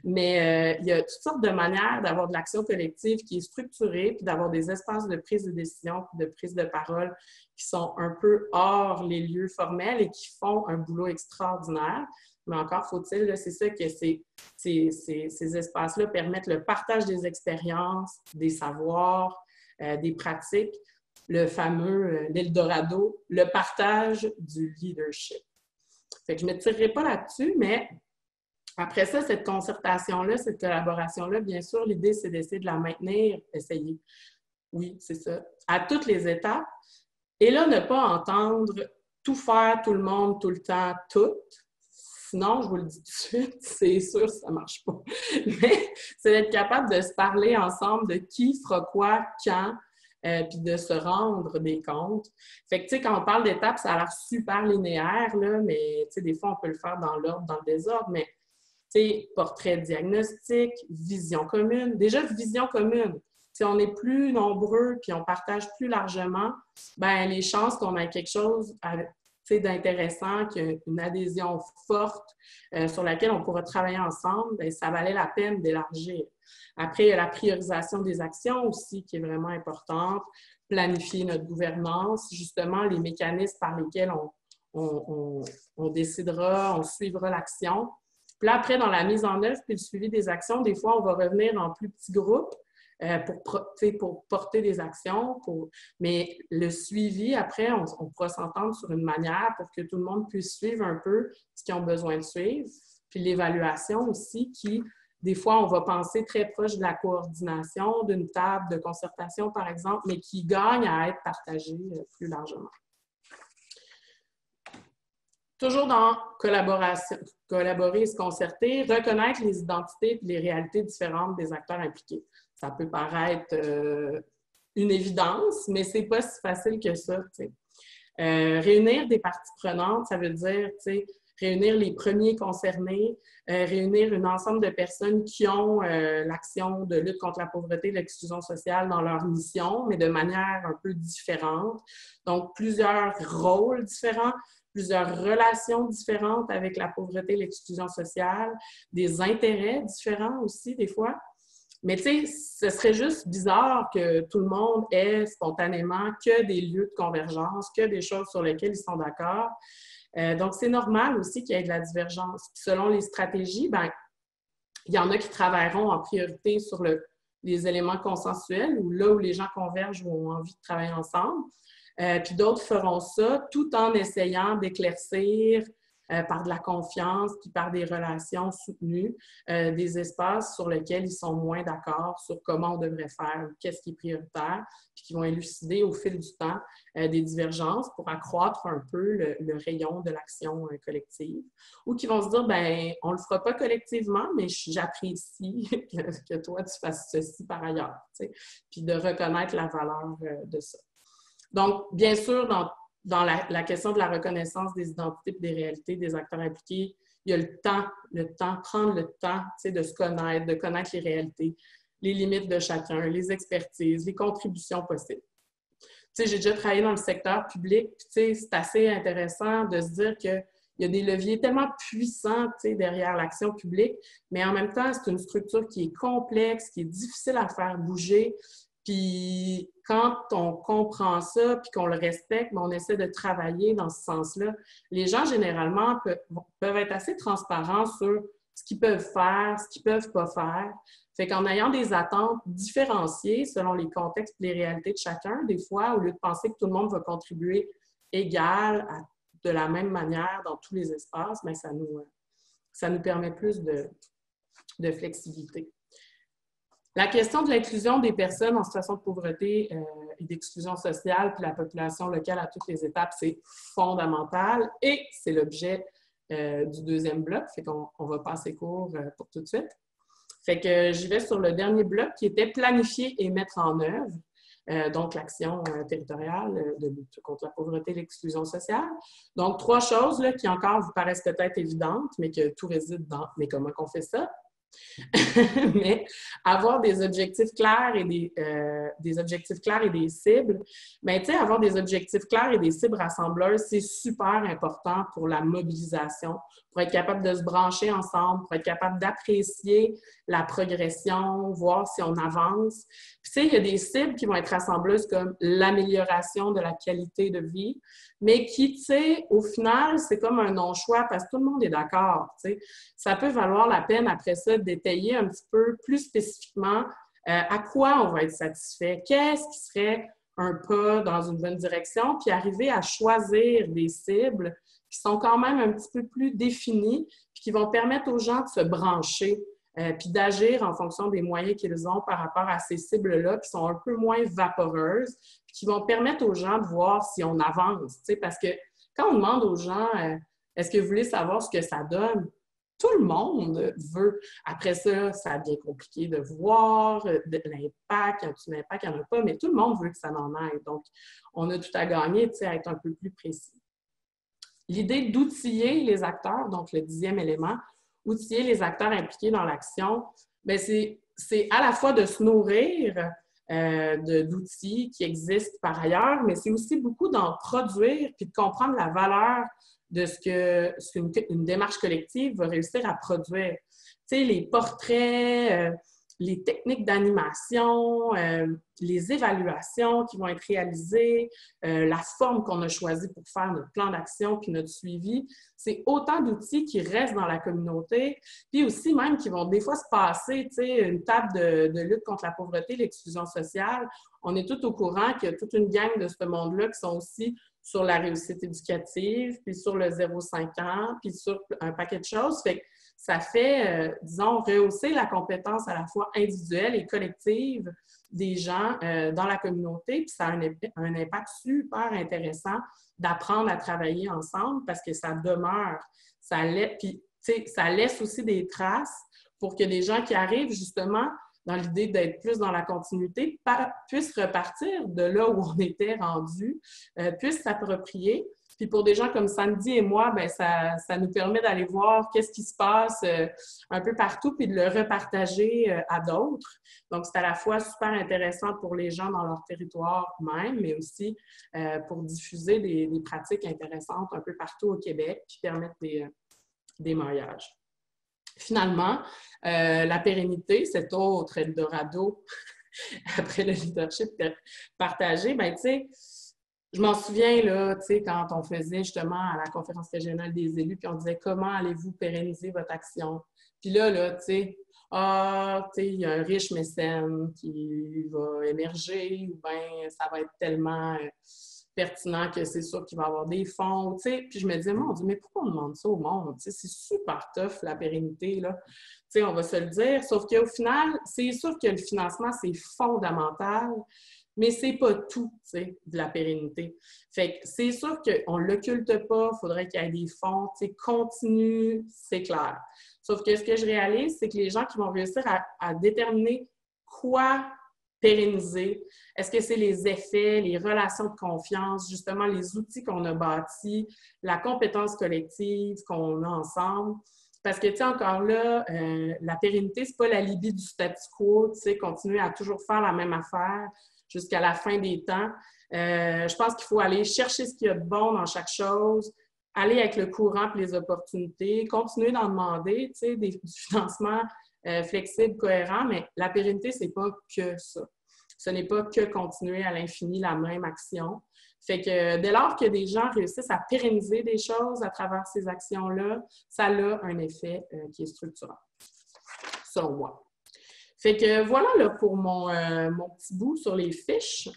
Speaker 1: Mais il y a toutes sortes de manières d'avoir de l'action collective qui est structurée, puis d'avoir des espaces de prise de décision, puis de prise de parole qui sont un peu hors les lieux formels et qui font un boulot extraordinaire. Mais encore faut-il, c'est ça que ces espaces-là permettent le partage des expériences, des savoirs, des pratiques, le fameux l'Eldorado, le partage du leadership. Fait que je ne m'étirerai pas là-dessus, mais après ça, cette concertation-là, cette collaboration-là, bien sûr, l'idée, c'est d'essayer de la maintenir, essayer, oui, c'est ça, à toutes les étapes. Et là, ne pas entendre tout faire, tout le monde, tout le temps, tout. Sinon, je vous le dis tout de suite, c'est sûr, ça ne marche pas. Mais c'est d'être capable de se parler ensemble de qui fera quoi, quand, puis de se rendre des comptes. Fait que, tu sais, quand on parle d'étapes, ça a l'air super linéaire, là, mais, tu sais, des fois, on peut le faire dans l'ordre, dans le désordre, mais, tu sais, portrait diagnostique, vision commune. Déjà, vision commune. Si on est plus nombreux puis on partage plus largement, bien, les chances qu'on ait quelque chose d'intéressant, qu'une adhésion forte sur laquelle on pourra travailler ensemble, bien, ça valait la peine d'élargir. Après, il y a la priorisation des actions aussi qui est vraiment importante. Planifier notre gouvernance, justement, les mécanismes par lesquels on décidera, on suivra l'action. Puis là, après, dans la mise en œuvre puis le suivi des actions, des fois, on va revenir en plus petits groupes pour porter des actions. Mais le suivi, après, on pourra s'entendre sur une manière pour que tout le monde puisse suivre un peu ce qu'ils ont besoin de suivre. Puis l'évaluation aussi qui, des fois, on va penser très proche de la coordination, d'une table de concertation, par exemple, mais qui gagne à être partagée plus largement. Toujours dans collaborer et se concerter, reconnaître les identités et les réalités différentes des acteurs impliqués. Ça peut paraître une évidence, mais c'est pas si facile que ça. Réunir des parties prenantes, ça veut dire réunir les premiers concernés, réunir un ensemble de personnes qui ont l'action de lutte contre la pauvreté et l'exclusion sociale dans leur mission, mais de manière un peu différente. Donc, plusieurs rôles différents, plusieurs relations différentes avec la pauvreté et l'exclusion sociale, des intérêts différents aussi, des fois. Mais tu sais, ce serait juste bizarre que tout le monde ait spontanément que des lieux de convergence, que des choses sur lesquelles ils sont d'accord. Donc, c'est normal aussi qu'il y ait de la divergence. Puis selon les stratégies, bien, il y en a qui travailleront en priorité sur le les éléments consensuels ou là où les gens convergent ou ont envie de travailler ensemble. Puis d'autres feront ça tout en essayant d'éclaircir par de la confiance puis par des relations soutenues, des espaces sur lesquels ils sont moins d'accord sur comment on devrait faire, qu'est-ce qui est prioritaire, puis qui vont élucider au fil du temps des divergences pour accroître un peu le rayon de l'action collective, ou qui vont se dire, ben on le fera pas collectivement, mais j'apprécie que toi tu fasses ceci par ailleurs, tu sais, puis de reconnaître la valeur de ça. Donc, bien sûr, dans la question de la reconnaissance des identités et des réalités des acteurs impliqués, il y a le temps, prendre le temps, tu sais, de se connaître, de connaître les réalités, les limites de chacun, les expertises, les contributions possibles. Tu sais, j'ai déjà travaillé dans le secteur public, puis tu sais, c'est assez intéressant de se dire qu'il y a des leviers tellement puissants, tu sais, derrière l'action publique, mais en même temps, c'est une structure qui est complexe, qui est difficile à faire bouger. Puis quand on comprend ça, puis qu'on le respecte, on essaie de travailler dans ce sens-là. Les gens, généralement, peuvent être assez transparents sur ce qu'ils peuvent faire, ce qu'ils ne peuvent pas faire. Fait qu'en ayant des attentes différenciées selon les contextes et les réalités de chacun, des fois, au lieu de penser que tout le monde va contribuer égal, de la même manière dans tous les espaces, bien, ça nous permet plus de flexibilité. La question de l'inclusion des personnes en situation de pauvreté et d'exclusion sociale, puis la population locale à toutes les étapes, c'est fondamental et c'est l'objet du deuxième bloc. Fait qu'on va passer court pour tout de suite. Fait que j'y vais sur le dernier bloc qui était planifier et mettre en œuvre, donc l'action territoriale de lutte contre la pauvreté et l'exclusion sociale. Donc, 3 choses là, qui encore vous paraissent peut-être évidentes, mais que tout réside dans « mais comment on fait ça? » Mais avoir des objectifs clairs et des objectifs clairs et des cibles, bien, tu sais, avoir des objectifs clairs et des cibles rassembleuses, c'est super important pour la mobilisation, pour être capable de se brancher ensemble, pour être capable d'apprécier la progression, voir si on avance. Puis, tu sais, il y a des cibles qui vont être rassembleuses comme l'amélioration de la qualité de vie, mais qui, tu sais, au final, c'est comme un non-choix parce que tout le monde est d'accord, tu sais. Ça peut valoir la peine après ça d'étayer un petit peu plus spécifiquement à quoi on va être satisfait, qu'est-ce qui serait un pas dans une bonne direction, puis arriver à choisir des cibles qui sont quand même un petit peu plus définies, puis qui vont permettre aux gens de se brancher, puis d'agir en fonction des moyens qu'ils ont par rapport à ces cibles-là, qui sont un peu moins vaporeuses, puis qui vont permettre aux gens de voir si on avance, tu sais, parce que quand on demande aux gens est-ce que vous voulez savoir ce que ça donne? Tout le monde veut. Après ça, ça devient compliqué de voir l'impact, il y a un impact, il n'y en a pas, mais tout le monde veut que ça en aille. Donc, on a tout à gagner, tu sais, à être un peu plus précis. L'idée d'outiller les acteurs, donc le 10e élément, outiller les acteurs impliqués dans l'action, bien, c'est à la fois de se nourrir d'outils qui existent par ailleurs, mais c'est aussi beaucoup d'en produire puis de comprendre la valeur de ce qu'une démarche collective va réussir à produire. Tu sais, les portraits, les techniques d'animation, les évaluations qui vont être réalisées, la forme qu'on a choisie pour faire notre plan d'action puis notre suivi, c'est autant d'outils qui restent dans la communauté, puis aussi même qui vont des fois se passer, tu sais, une table de lutte contre la pauvreté, l'exclusion sociale. On est tous au courant qu'il y a toute une gang de ce monde-là qui sont aussi sur la réussite éducative, puis sur le 0-5 ans, puis sur un paquet de choses. Fait que ça fait, disons, rehausser la compétence à la fois individuelle et collective des gens dans la communauté, puis ça a un impact super intéressant d'apprendre à travailler ensemble parce que ça demeure, puis ça laisse aussi des traces pour que des gens qui arrivent justement dans l'idée d'être plus dans la continuité, puissent repartir de là où on était rendu, puissent s'approprier. Puis pour des gens comme Sandy et moi, bien, ça nous permet d'aller voir qu'est-ce qui se passe un peu partout, puis de le repartager à d'autres. Donc, c'est à la fois super intéressant pour les gens dans leur territoire même, mais aussi pour diffuser des pratiques intéressantes un peu partout au Québec, qui permettent des mariages. Finalement, la pérennité, cet autre Eldorado, après le leadership partagé, bien, tu sais, Je m'en souviens, là, tu sais, quand on faisait justement à la conférence régionale des élus, puis on disait comment allez-vous pérenniser votre action? Puis là, tu sais, tu sais, il y a un riche mécène qui va émerger, ou bien ça va être tellement pertinent que c'est sûr qu'il va y avoir des fonds, tu sais. Puis je me disais, mon Dieu, mais pourquoi on demande ça au monde? Tu sais, c'est super tough, la pérennité, là. Tu sais, on va se le dire. Sauf qu'au final, c'est sûr que le financement, c'est fondamental, mais c'est pas tout, tu sais, de la pérennité. Fait que c'est sûr qu'on ne l'occulte pas, il faudrait qu'il y ait des fonds, tu sais, continu, c'est clair. Sauf que ce que je réalise, c'est que les gens qui vont réussir à déterminer quoi pérenniser, est-ce que c'est les effets, les relations de confiance, justement les outils qu'on a bâtis, la compétence collective qu'on a ensemble? Parce que, tu sais, encore là, la pérennité, c'est pas l'alibi du statu quo, tu sais, continuer à toujours faire la même affaire jusqu'à la fin des temps. Je pense qu'il faut aller chercher ce qu'il y a de bon dans chaque chose, aller avec le courant et les opportunités, continuer d'en demander, tu sais, du financement flexible, cohérent, mais la pérennité, c'est pas que ça. Ce n'est pas que continuer à l'infini la même action. Fait que dès lors que des gens réussissent à pérenniser des choses à travers ces actions-là, ça a un effet qui est structurant, selon moi. Fait que voilà là, pour mon petit bout sur les fiches.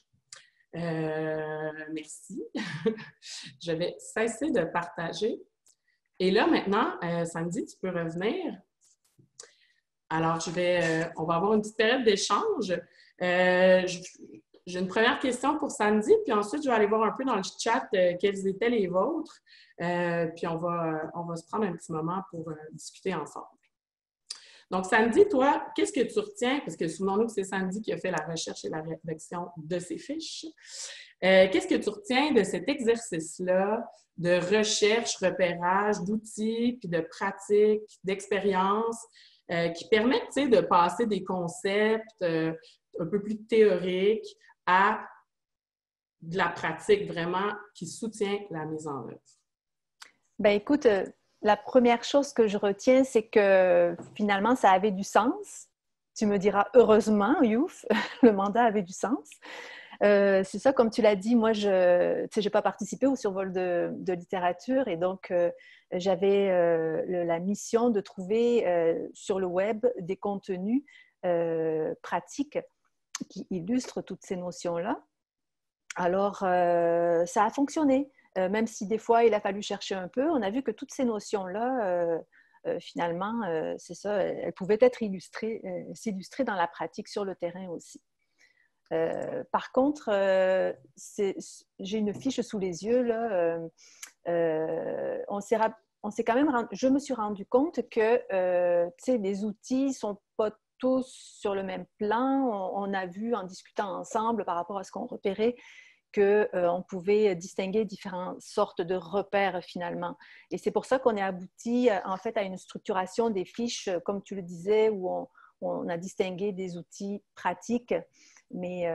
Speaker 1: Merci. Je vais cesser de partager. Et là, maintenant, Sandy, tu peux revenir. Alors, on va avoir une petite période d'échange. J'ai une première question pour Sandy, puis ensuite, je vais aller voir un peu dans le chat quelles étaient les vôtres. Puis, on va se prendre un petit moment pour discuter ensemble. Donc, Sandy, toi, qu'est-ce que tu retiens? Parce que souvenons-nous que c'est Sandy qui a fait la recherche et la rédaction de ces fiches. Qu'est-ce que tu retiens de cet exercice-là de recherche, repérage, d'outils, puis de pratiques, d'expériences qui permettent, tu sais, de passer des concepts un peu plus théoriques à de la pratique vraiment qui soutient la mise en œuvre?
Speaker 2: Ben écoute, la première chose que je retiens, c'est que finalement, ça avait du sens. Tu me diras, heureusement, Youf, le mandat avait du sens. C'est ça, comme tu l'as dit, moi, je n'ai pas participé au survol de littérature et donc j'avais la mission de trouver sur le web des contenus pratiques qui illustrent toutes ces notions-là. Alors, ça a fonctionné. Même si des fois, il a fallu chercher un peu, on a vu que toutes ces notions-là, finalement, c'est ça, elles pouvaient être s'illustrer dans la pratique sur le terrain aussi. Par contre, j'ai une fiche sous les yeux, là. Je me suis rendu compte que les outils ne sont pas tous sur le même plan. On a vu en discutant ensemble par rapport à ce qu'on repérait qu'on pouvait distinguer différentes sortes de repères finalement. Et c'est pour ça qu'on est abouti en fait à une structuration des fiches, comme tu le disais, où on a distingué des outils pratiques, mais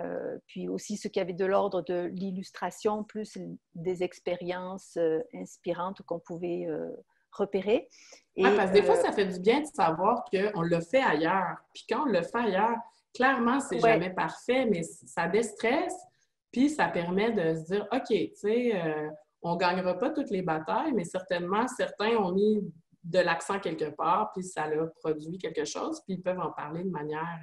Speaker 2: puis aussi ce qui avait de l'ordre de l'illustration, plus des expériences inspirantes qu'on pouvait repérer.
Speaker 1: Oui, parce que des fois, ça fait du bien de savoir qu'on l'a fait ailleurs. Puis quand on le fait ailleurs, clairement, c'est jamais parfait, mais ça déstresse. Puis, ça permet de se dire, OK, tu sais, on ne gagnera pas toutes les batailles, mais certainement, certains ont mis de l'accent quelque part, puis ça a produit quelque chose, puis ils peuvent en parler de manière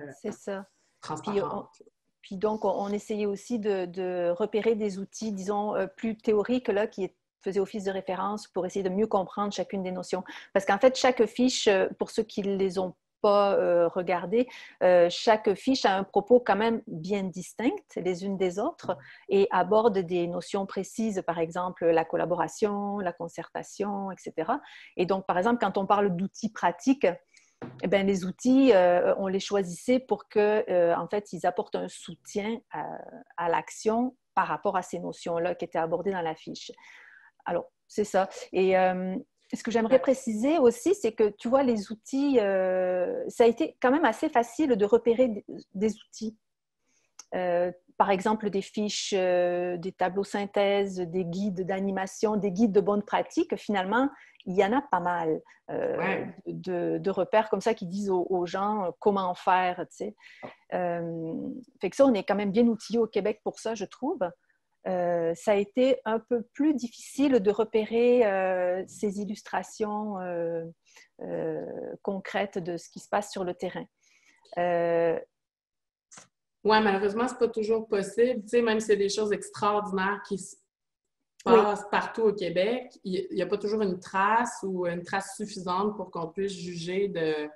Speaker 1: transparente.
Speaker 2: Puis donc, on essayait aussi de repérer des outils, disons, plus théoriques, là, qui faisaient office de référence pour essayer de mieux comprendre chacune des notions. Parce qu'en fait, chaque fiche, pour ceux qui ne les ont pas regardé, chaque fiche a un propos quand même bien distinct les unes des autres et aborde des notions précises, par exemple la collaboration, la concertation, etc. Et donc, par exemple, quand on parle d'outils pratiques, eh bien, les outils, on les choisissait pour que, en fait, ils apportent un soutien à l'action par rapport à ces notions-là qui étaient abordées dans la fiche. Alors, c'est ça. Et ce que j'aimerais préciser aussi, c'est que, tu vois, les outils, ça a été quand même assez facile de repérer des outils. Par exemple, des fiches, des tableaux synthèses, des guides d'animation, des guides de bonnes pratiques. Finalement, il y en a pas mal de repères comme ça qui disent aux gens comment faire, tu sais. Fait que ça, on est quand même bien outillés au Québec pour ça, je trouve. ça a été un peu plus difficile de repérer ces illustrations concrètes de ce qui se passe sur le terrain.
Speaker 1: Oui, malheureusement, c'est pas toujours possible. Tu sais, même s'il y a des choses extraordinaires qui se passent partout au Québec, il n'y a pas toujours une trace ou une trace suffisante pour qu'on puisse juger de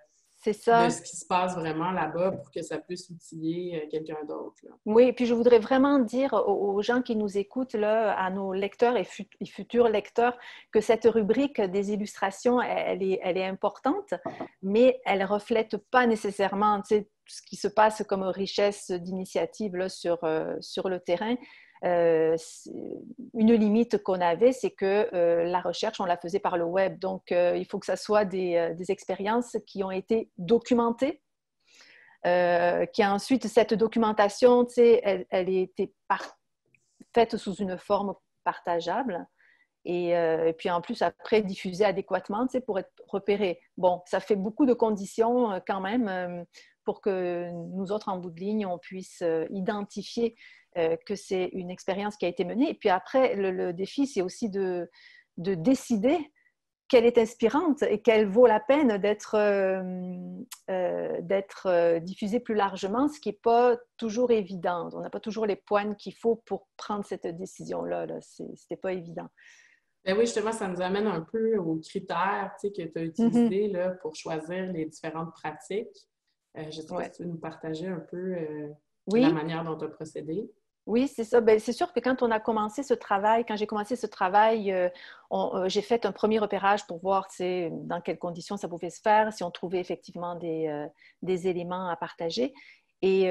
Speaker 1: ce qui se passe vraiment là-bas pour que ça puisse outiller quelqu'un d'autre.
Speaker 2: Oui, et puis je voudrais vraiment dire aux gens qui nous écoutent, là, à nos lecteurs et futurs lecteurs, que cette rubrique des illustrations, elle est importante, mais elle ne reflète pas nécessairement, tu sais, ce qui se passe comme richesse d'initiative là, sur le terrain. Une limite qu'on avait, c'est que la recherche, on la faisait par le web. Donc, il faut que ça soit des expériences qui ont été documentées, qui ensuite, cette documentation, tu sais, elle était faite sous une forme partageable. Et puis en plus, après, diffusée adéquatement, tu sais, pour être repérée. Bon, ça fait beaucoup de conditions quand même pour que nous autres, en bout de ligne, on puisse identifier que c'est une expérience qui a été menée. Et puis après, le défi, c'est aussi de décider qu'elle est inspirante et qu'elle vaut la peine d'être diffusée plus largement, ce qui n'est pas toujours évident. On n'a pas toujours les poignes qu'il faut pour prendre cette décision-là. Ce n'était pas évident.
Speaker 1: Ben oui, justement, ça nous amène un peu aux critères que tu as utilisés là, pour choisir les différentes pratiques. Je ne sais pas si tu veux nous partager un peu la manière dont tu as procédé.
Speaker 2: Oui, c'est ça. Ben, c'est sûr que quand on a commencé ce travail, quand j'ai commencé ce travail, j'ai fait un premier repérage pour voir dans quelles conditions ça pouvait se faire, si on trouvait effectivement des éléments à partager. Et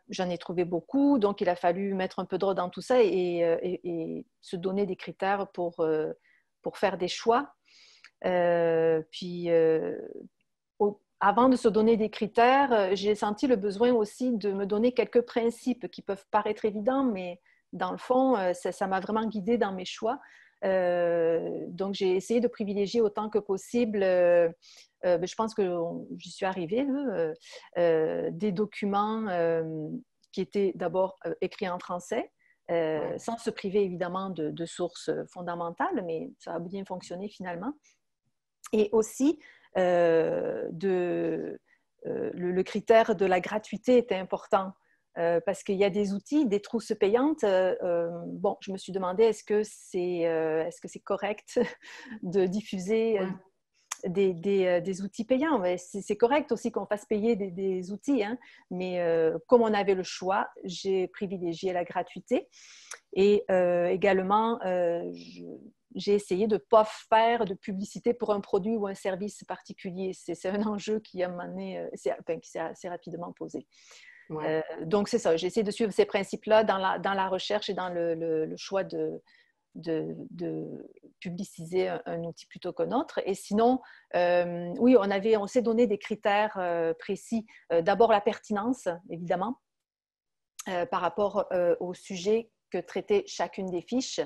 Speaker 2: j'en ai trouvé beaucoup, donc il a fallu mettre un peu d'ordre dans tout ça et se donner des critères pour faire des choix. Avant de se donner des critères, j'ai senti le besoin aussi de me donner quelques principes qui peuvent paraître évidents, mais dans le fond, ça m'a vraiment guidée dans mes choix. Donc, j'ai essayé de privilégier autant que possible, je pense que j'y suis arrivée, là, des documents qui étaient d'abord écrits en français, sans se priver évidemment de sources fondamentales, mais ça a bien fonctionné finalement. Et aussi, le critère de la gratuité était important parce qu'il y a des outils, des trousses payantes. Bon, je me suis demandé est-ce que c'est correct de diffuser des outils payants. C'est correct aussi qu'on fasse payer des outils, hein, mais comme on avait le choix, j'ai privilégié la gratuité. Et également, j'ai essayé de ne pas faire de publicité pour un produit ou un service particulier. C'est un enjeu qui qui s'est assez rapidement posé.
Speaker 1: Ouais.
Speaker 2: Donc, c'est ça. J'ai essayé de suivre ces principes-là dans la recherche et dans le choix de publiciser un outil plutôt qu'un autre. Et sinon, oui, on s'est donné des critères précis. D'abord, la pertinence, évidemment, par rapport au sujet que traitait chacune des fiches.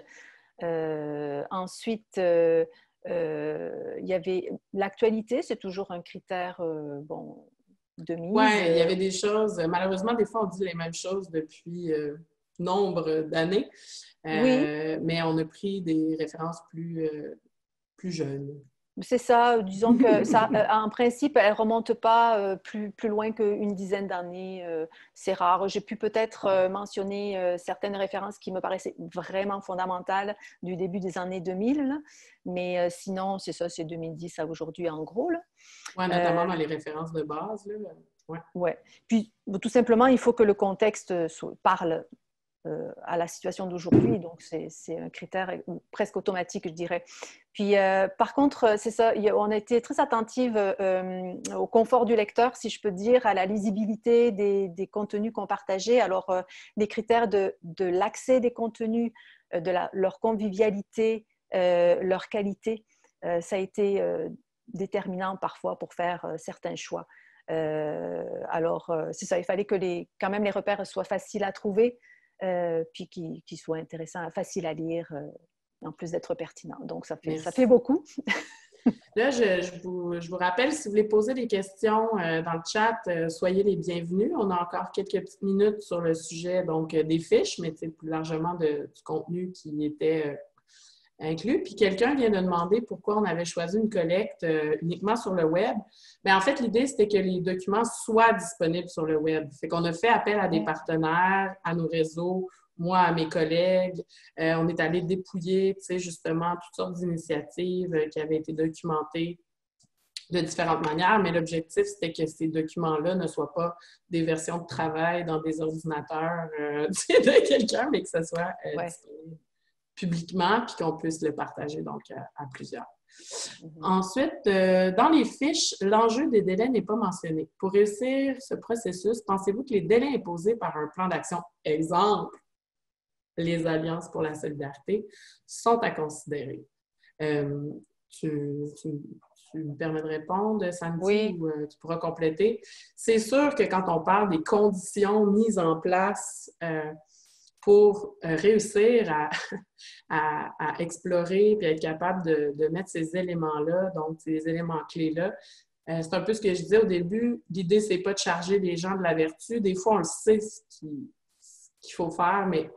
Speaker 2: Ensuite, il y avait l'actualité, c'est toujours un critère de mise.
Speaker 1: Oui, il y avait des choses. Malheureusement, des fois, on dit les mêmes choses depuis nombre d'années. Mais on a pris des références plus jeunes.
Speaker 2: C'est ça, disons que ça, en principe, elle ne remonte pas plus loin qu'une dizaine d'années. C'est rare. J'ai pu peut-être mentionner certaines références qui me paraissaient vraiment fondamentales du début des années 2000, là. Mais sinon, c'est ça, c'est 2010 à aujourd'hui en gros.
Speaker 1: Oui, notamment dans les références de base. Là.
Speaker 2: Ouais. Puis, tout simplement, il faut que le contexte parle à la situation d'aujourd'hui. Donc, c'est un critère presque automatique, je dirais. Puis, par contre, c'est ça, on a été très attentive au confort du lecteur, si je peux dire, à la lisibilité des contenus qu'on partageait. Alors, les critères de l'accès des contenus, leur convivialité, leur qualité, ça a été déterminant parfois pour faire certains choix. Alors, c'est ça, il fallait que quand même les repères soient faciles à trouver, puis qui soit intéressant, facile à lire, en plus d'être pertinent. Donc, ça fait beaucoup.
Speaker 1: Là, je vous rappelle, si vous voulez poser des questions dans le chat, soyez les bienvenus. On a encore quelques petites minutes sur le sujet donc des fiches, mais plus largement du contenu qui était inclus. Puis quelqu'un vient de demander pourquoi on avait choisi une collecte uniquement sur le web. Mais en fait, l'idée, c'était que les documents soient disponibles sur le web. Fait qu'on a fait appel à des partenaires, à nos réseaux, moi, à mes collègues. On est allé dépouiller, justement, toutes sortes d'initiatives qui avaient été documentées de différentes manières, mais l'objectif, c'était que ces documents-là ne soient pas des versions de travail dans des ordinateurs de quelqu'un, mais que ce soit disponible publiquement, puis qu'on puisse le partager donc à plusieurs. Ensuite, dans les fiches, l'enjeu des délais n'est pas mentionné. Pour réussir ce processus, pensez-vous que les délais imposés par un plan d'action, exemple, les Alliances pour la solidarité, sont à considérer? Tu me permets de répondre, Sandy,
Speaker 2: oui.
Speaker 1: ou tu pourras compléter. C'est sûr que quand on parle des conditions mises en place pour réussir à explorer et être capable de mettre ces éléments-là, donc ces éléments clés-là. C'est un peu ce que je disais au début. L'idée, c'est pas de charger les gens de la vertu. Des fois, on le sait ce qu'il faut faire, mais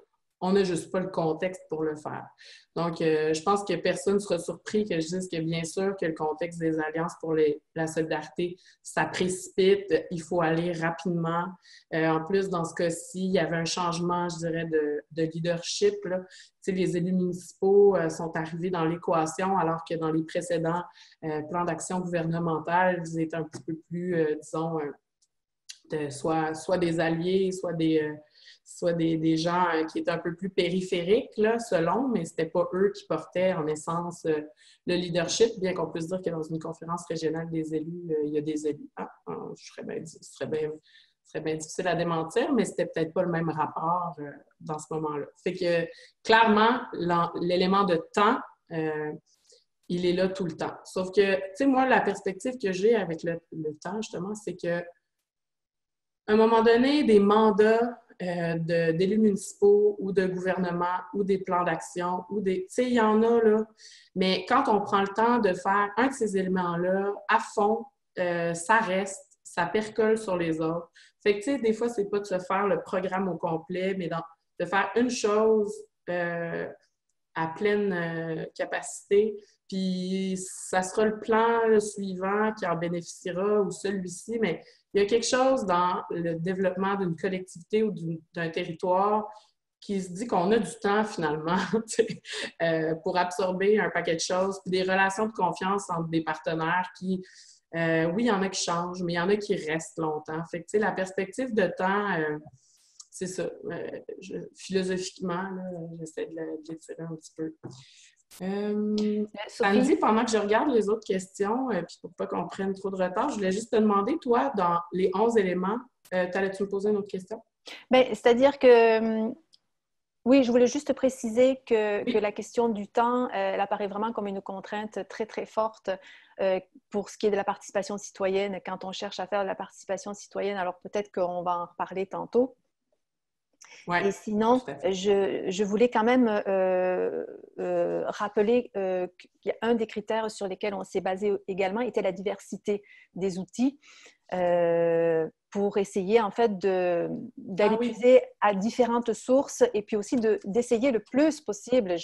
Speaker 1: on n'a juste pas le contexte pour le faire. Donc, je pense que personne ne sera surpris que je dise que bien sûr que le contexte des Alliances pour la solidarité, ça précipite, il faut aller rapidement. En plus, dans ce cas-ci, il y avait un changement, je dirais, de leadership, là. Tu sais, les élus municipaux sont arrivés dans l'équation, alors que dans les précédents plans d'action gouvernementaux, ils étaient un petit peu plus, disons, soit des alliés, soit des gens qui étaient un peu plus périphériques, là, selon, mais ce n'était pas eux qui portaient en essence le leadership, bien qu'on puisse dire que dans une conférence régionale des élus, il y a des élus. Ce serait bien difficile à démentir, mais c'était peut-être pas le même rapport dans ce moment-là. Fait que, clairement, l'élément de temps, il est là tout le temps. Sauf que, tu sais, moi, la perspective que j'ai avec le temps, justement, c'est que à un moment donné, des mandats d'élus municipaux ou de gouvernement ou des plans d'action ou des... Tu sais, il y en a, là. Mais quand on prend le temps de faire un de ces éléments-là à fond, ça reste, ça percole sur les autres. Fait que, tu sais, des fois, c'est pas de se faire le programme au complet, mais de faire une chose à pleine capacité, puis ça sera le plan suivant qui en bénéficiera ou celui-ci, mais il y a quelque chose dans le développement d'une collectivité ou d'un territoire qui se dit qu'on a du temps finalement pour absorber un paquet de choses, puis des relations de confiance entre des partenaires qui, oui, il y en a qui changent, mais il y en a qui restent longtemps. Fait que, tu sais, la perspective de temps, c'est ça. Philosophiquement, là, j'essaie de l'étirer un petit peu. Sandy, pendant que je regarde les autres questions, puis pour pas qu'on prenne trop de retard, je voulais juste te demander, toi, dans les 11 éléments, t'allais-tu me poser une autre question?
Speaker 2: Bien, c'est-à-dire que, oui, je voulais juste préciser que la question du temps, elle apparaît vraiment comme une contrainte très, très forte pour ce qui est de la participation citoyenne. Quand on cherche à faire de la participation citoyenne, alors peut-être qu'on va en reparler tantôt. Ouais, et sinon, je voulais quand même rappeler qu'un des critères sur lesquels on s'est basé également était la diversité des outils pour essayer en fait d'aller puiser à différentes sources et puis aussi d'essayer le plus possible.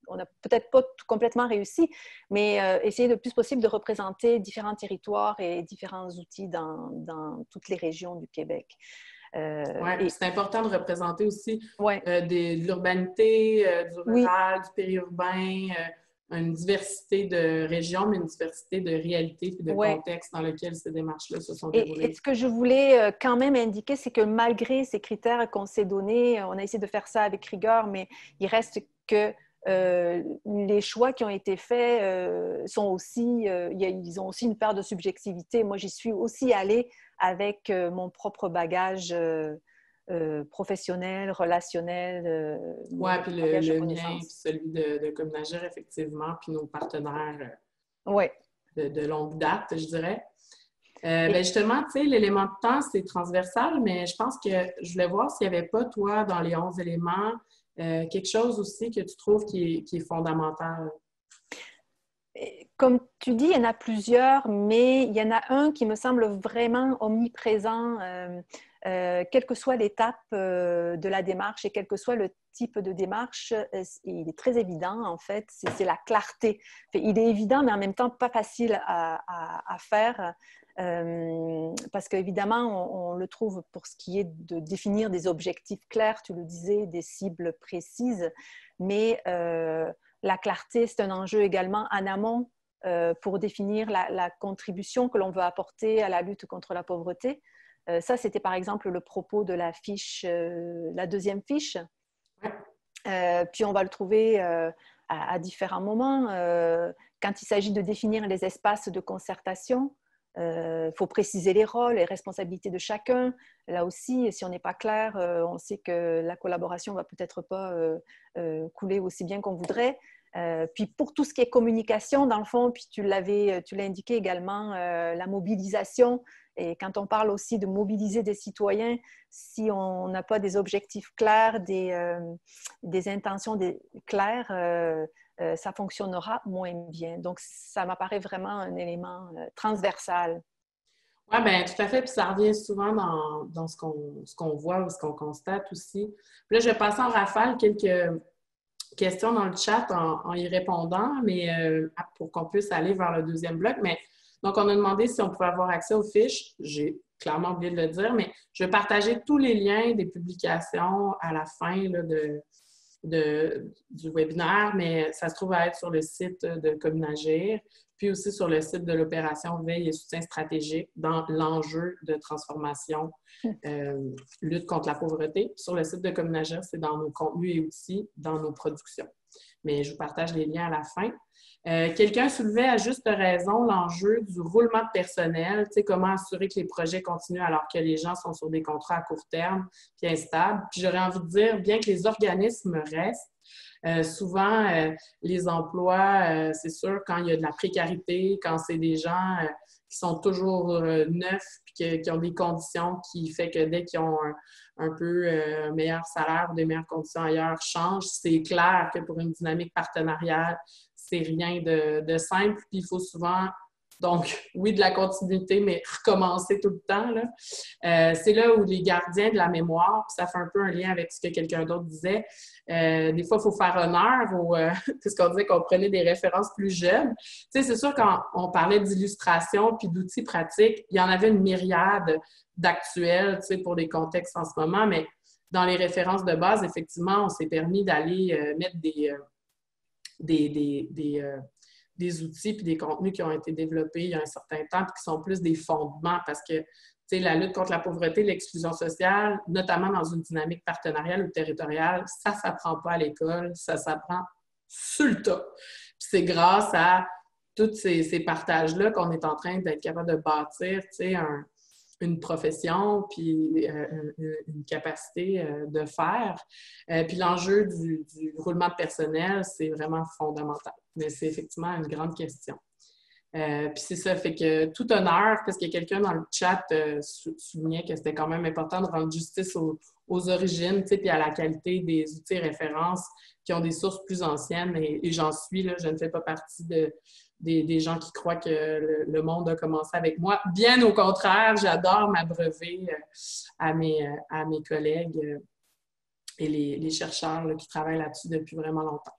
Speaker 2: On n'a peut-être pas complètement réussi, mais essayer le plus possible de représenter différents territoires et différents outils dans toutes les régions du Québec.
Speaker 1: C'est important de représenter aussi de l'urbanité, du rural, du périurbain, une diversité de régions, mais une diversité de réalités et de contextes dans lesquels ces démarches-là se sont déroulées.
Speaker 2: Et ce que je voulais quand même indiquer, c'est que malgré ces critères qu'on s'est donnés, on a essayé de faire ça avec rigueur, mais il reste que les choix qui ont été faits sont aussi, ils ont aussi une part de subjectivité. Moi, j'y suis aussi allée avec mon propre bagage professionnel, relationnel.
Speaker 1: Oui, puis le mien, puis celui de Communagir, effectivement, puis nos partenaires de longue date, je dirais. Ben justement, tu sais, l'élément de temps, c'est transversal, mais je pense que je voulais voir s'il n'y avait pas, toi, dans les 11 éléments, quelque chose aussi que tu trouves qui est fondamental.
Speaker 2: Comme tu dis, il y en a plusieurs, mais il y en a un qui me semble vraiment omniprésent, quelle que soit l'étape de la démarche et quel que soit le type de démarche. Il est très évident, en fait, c'est la clarté. Il est évident, mais en même temps pas facile à faire. Parce qu'évidemment, on le trouve pour ce qui est de définir des objectifs clairs, tu le disais, des cibles précises, mais la clarté, c'est un enjeu également en amont pour définir la contribution que l'on veut apporter à la lutte contre la pauvreté. Ça, c'était par exemple le propos de la fiche, la deuxième fiche. Puis on va le trouver à différents moments. Quand il s'agit de définir les espaces de concertation, il faut préciser les rôles, les responsabilités de chacun. Là aussi, si on n'est pas clair, on sait que la collaboration ne va peut-être pas couler aussi bien qu'on voudrait. Puis pour tout ce qui est communication, dans le fond, puis tu l'as indiqué également, la mobilisation. Et quand on parle aussi de mobiliser des citoyens, si on n'a pas des objectifs clairs, des intentions claires, ça fonctionnera moins bien. Donc, ça m'apparaît vraiment un élément transversal.
Speaker 1: Oui, bien, tout à fait. Puis ça revient souvent dans ce qu'on voit ou ce qu'on constate aussi. Puis là, je vais passer en rafale quelques questions dans le chat en y répondant, mais pour qu'on puisse aller vers le deuxième bloc. Mais donc, on a demandé si on pouvait avoir accès aux fiches. J'ai clairement oublié de le dire, mais je vais partager tous les liens des publications à la fin là, du webinaire, mais ça se trouve à être sur le site de Communagir, puis aussi sur le site de l'opération Veille et soutien stratégique dans l'enjeu de transformation, lutte contre la pauvreté. Sur le site de Communagir, c'est dans nos contenus et aussi dans nos productions. Mais je vous partage les liens à la fin. Quelqu'un soulevait à juste raison l'enjeu du roulement de personnel, tu sais, comment assurer que les projets continuent alors que les gens sont sur des contrats à court terme puis instables. Puis j'aurais envie de dire, bien que les organismes restent, souvent les emplois, c'est sûr, quand il y a de la précarité, quand c'est des gens qui sont toujours neufs puis qui ont des conditions qui fait que dès qu'ils ont un peu meilleur salaire ou des meilleures conditions ailleurs changent, c'est clair que pour une dynamique partenariale, c'est rien de simple. Puis il faut souvent, donc, oui, de la continuité, mais recommencer tout le temps. Là. C'est là où les gardiens de la mémoire, puis ça fait un peu un lien avec ce que quelqu'un d'autre disait, des fois, il faut faire honneur puisqu'on disait qu'on prenait des références plus jeunes. Tu sais, c'est sûr, quand on parlait d'illustration puis d'outils pratiques, il y en avait une myriade d'actuels, tu sais, pour les contextes en ce moment, mais dans les références de base, effectivement, on s'est permis d'aller mettre des outils puis des contenus qui ont été développés il y a un certain temps puis qui sont plus des fondements parce que la lutte contre la pauvreté, l'exclusion sociale, notamment dans une dynamique partenariale ou territoriale, ça ne s'apprend pas à l'école, ça s'apprend sur le tas. Puis c'est grâce à tous ces partages-là qu'on est en train d'être capable de bâtir une profession, puis une capacité de faire. Puis l'enjeu du roulement de personnel, c'est vraiment fondamental. Mais c'est effectivement une grande question. Puis c'est ça, fait que tout honneur, parce qu'il y a quelqu'un dans le chat soulignait que c'était quand même important de rendre justice aux origines, puis à la qualité des outils et références qui ont des sources plus anciennes. Et j'en suis, là, je ne fais pas partie des gens qui croient que le monde a commencé avec moi. Bien au contraire, j'adore m'abreuver à mes collègues et les chercheurs là, qui travaillent là-dessus depuis vraiment longtemps.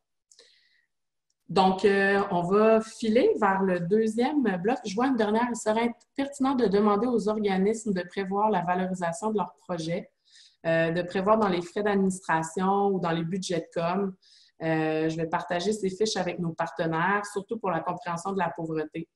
Speaker 1: Donc, on va filer vers le deuxième bloc. Je vois une dernière. Il serait pertinent de demander aux organismes de prévoir la valorisation de leurs projets, de prévoir dans les frais d'administration ou dans les budgets de com. Je vais partager ces fiches avec nos partenaires, surtout pour la compréhension de la pauvreté.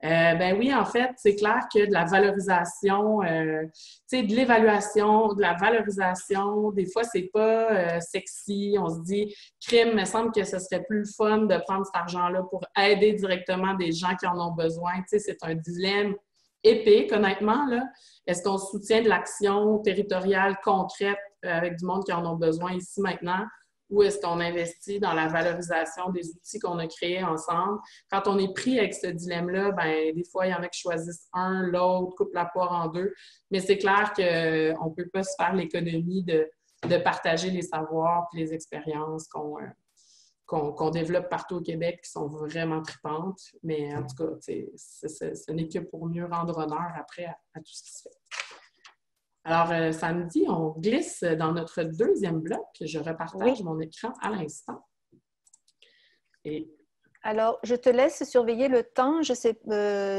Speaker 1: Ben oui, en fait, c'est clair que de la valorisation, de l'évaluation, de la valorisation, des fois, c'est pas sexy. On se dit, crime, il me semble que ce serait plus fun de prendre cet argent-là pour aider directement des gens qui en ont besoin. Tu sais, c'est un dilemme épique, honnêtement, là. Est-ce qu'on soutient de l'action territoriale concrète avec du monde qui en ont besoin ici maintenant? Ou est-ce qu'on investit dans la valorisation des outils qu'on a créés ensemble? Quand on est pris avec ce dilemme-là, ben des fois, il y en a qui choisissent un, l'autre, coupent la poire en deux. Mais c'est clair qu'on ne peut pas se faire l'économie de partager les savoirs et les expériences qu'on développe partout au Québec qui sont vraiment tripantes. Mais en tout cas, ce n'est que pour mieux rendre honneur après à tout ce qui se fait. Alors, samedi, on glisse dans notre deuxième bloc. Je repartage mon écran à l'instant. Et...
Speaker 2: Alors, je te laisse surveiller le temps. Je sais,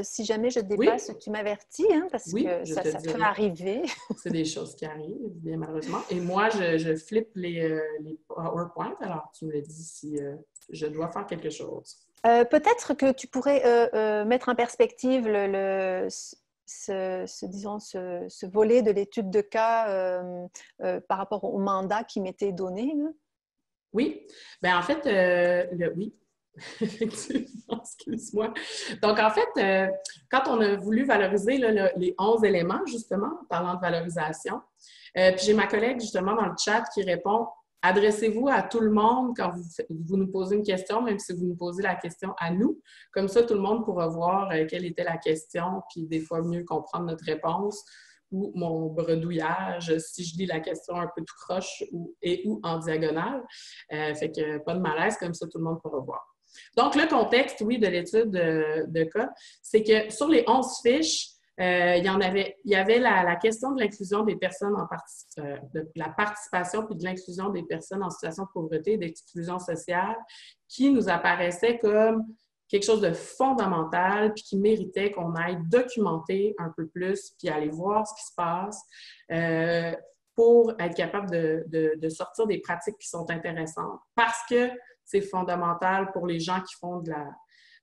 Speaker 2: si jamais je dépasse, tu m'avertis, hein, parce que ça peut arriver.
Speaker 1: C'est des choses qui arrivent, bien malheureusement. Et moi, je flippe les PowerPoint. Alors, tu me le dis si je dois faire quelque chose.
Speaker 2: Peut-être que tu pourrais mettre en perspective ce volet de l'étude de cas par rapport au mandat qui m'était donné. Là.
Speaker 1: Oui. Bien, en fait, oui. Effectivement, excuse-moi. Donc, en fait, quand on a voulu valoriser là, les 11 éléments, justement, en parlant de valorisation, puis j'ai ma collègue, justement, dans le chat qui répond « Adressez-vous à tout le monde quand vous nous posez une question, même si vous nous posez la question à nous. Comme ça, tout le monde pourra voir quelle était la question, puis des fois mieux comprendre notre réponse ou mon bredouillage si je lis la question un peu tout croche ou en diagonale. Fait que pas de malaise, comme ça, tout le monde pourra voir. Donc, le contexte, oui, de l'étude de cas, c'est que sur les 11 fiches, il y avait la question de l'inclusion des personnes de la participation puis de l'inclusion des personnes en situation de pauvreté et d'exclusion sociale qui nous apparaissait comme quelque chose de fondamental puis qui méritait qu'on aille documenter un peu plus puis aller voir ce qui se passe pour être capable de sortir des pratiques qui sont intéressantes. Parce que c'est fondamental pour les gens qui font de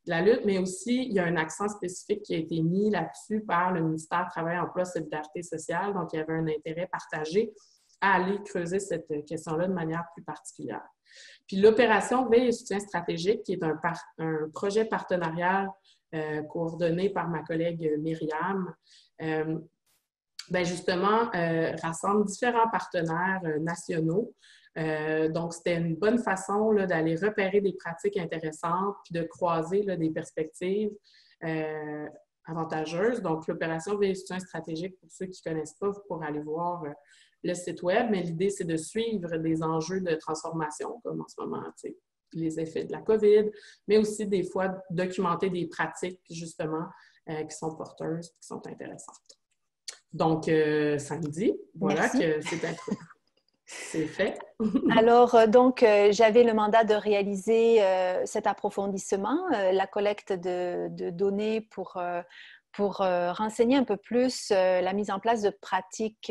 Speaker 1: la lutte, mais aussi, il y a un accent spécifique qui a été mis là-dessus par le ministère du Travail, Emploi et Solidarité sociale. Donc, il y avait un intérêt partagé à aller creuser cette question-là de manière plus particulière. Puis, l'opération Veille et soutien stratégique, qui est un projet partenarial coordonné par ma collègue Myriam, bien justement, rassemble différents partenaires nationaux. Donc, c'était une bonne façon d'aller repérer des pratiques intéressantes puis de croiser là, des perspectives avantageuses. Donc, l'opération Veille et soutien stratégique, pour ceux qui ne connaissent pas, vous pourrez aller voir le site web, mais l'idée, c'est de suivre des enjeux de transformation, comme en ce moment, les effets de la COVID, mais aussi des fois documenter des pratiques, justement, qui sont porteuses, qui sont intéressantes. Donc, samedi, voilà. Merci. Que c'est fait.
Speaker 2: Alors, donc, j'avais le mandat de réaliser cet approfondissement, la collecte de données pour renseigner un peu plus la mise en place de pratiques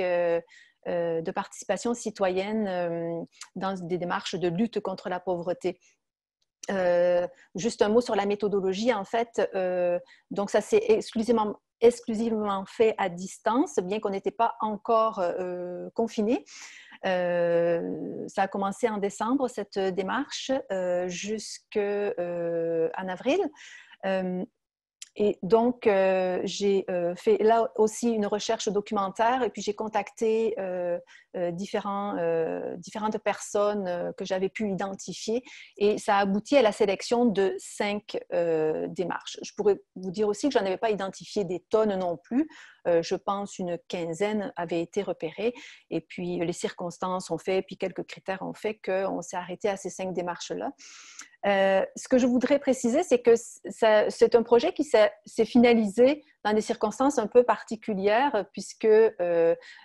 Speaker 2: de participation citoyenne dans des démarches de lutte contre la pauvreté. Juste un mot sur la méthodologie, en fait. Donc, ça s'est exclusivement fait à distance, bien qu'on n'était pas encore confinés. Ça a commencé en décembre, cette démarche, jusqu'en avril. Et donc, j'ai fait là aussi une recherche documentaire et puis j'ai contacté différentes personnes que j'avais pu identifier et ça a abouti à la sélection de 5 démarches. Je pourrais vous dire aussi que je n'en avais pas identifié des tonnes non plus. Je pense une quinzaine avaient été repérées et puis les circonstances ont fait, puis quelques critères ont fait qu'on s'est arrêté à ces 5 démarches-là. Ce que je voudrais préciser, c'est que c'est un projet qui s'est finalisé dans des circonstances un peu particulières puisque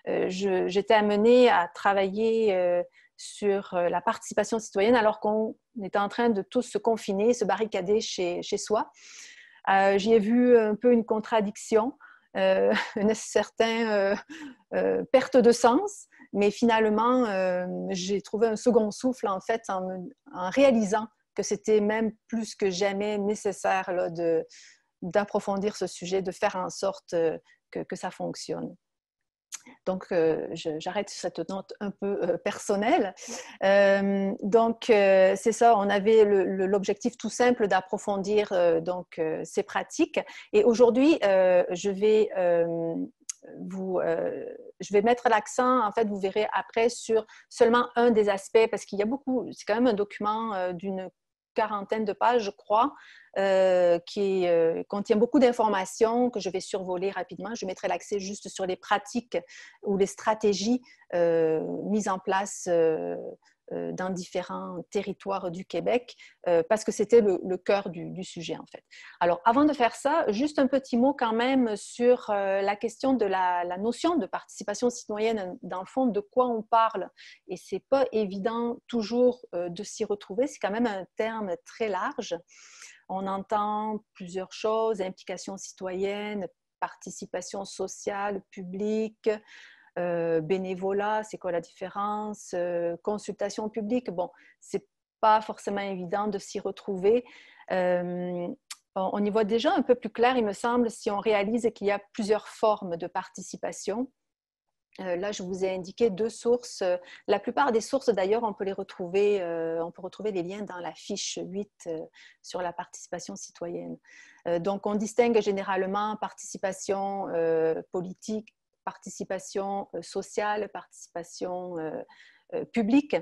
Speaker 2: j'étais amenée à travailler sur la participation citoyenne alors qu'on était en train de tous se confiner, se barricader chez soi. J'y ai vu un peu une contradiction, une certaine perte de sens, mais finalement, j'ai trouvé un second souffle en fait en réalisant que c'était même plus que jamais nécessaire là, d'approfondir ce sujet, de faire en sorte que ça fonctionne. Donc, j'arrête sur cette note un peu personnelle. Donc, c'est ça, on avait l'objectif tout simple d'approfondir ces pratiques. Et aujourd'hui, je vais mettre l'accent, en fait, vous verrez après, sur seulement un des aspects, parce qu'il y a beaucoup, c'est quand même un document d'une quarantaine de pages, je crois, qui contient beaucoup d'informations que je vais survoler rapidement. Je mettrai l'accent juste sur les pratiques ou les stratégies mises en place dans différents territoires du Québec, parce que c'était le cœur du sujet, en fait. Alors, avant de faire ça, juste un petit mot quand même sur la question de la notion de participation citoyenne. Dans le fond, de quoi on parle? Et ce n'est pas évident toujours de s'y retrouver. C'est quand même un terme très large. On entend plusieurs choses, implication citoyenne, participation sociale, publique, bénévolat, c'est quoi la différence, consultation publique, bon, c'est pas forcément évident de s'y retrouver. On y voit déjà un peu plus clair, il me semble, si on réalise qu'il y a plusieurs formes de participation. Là, je vous ai indiqué 2 sources. La plupart des sources, d'ailleurs, on peut retrouver les liens dans la fiche 8 sur la participation citoyenne. Donc, on distingue généralement participation politique, participation sociale, participation publique.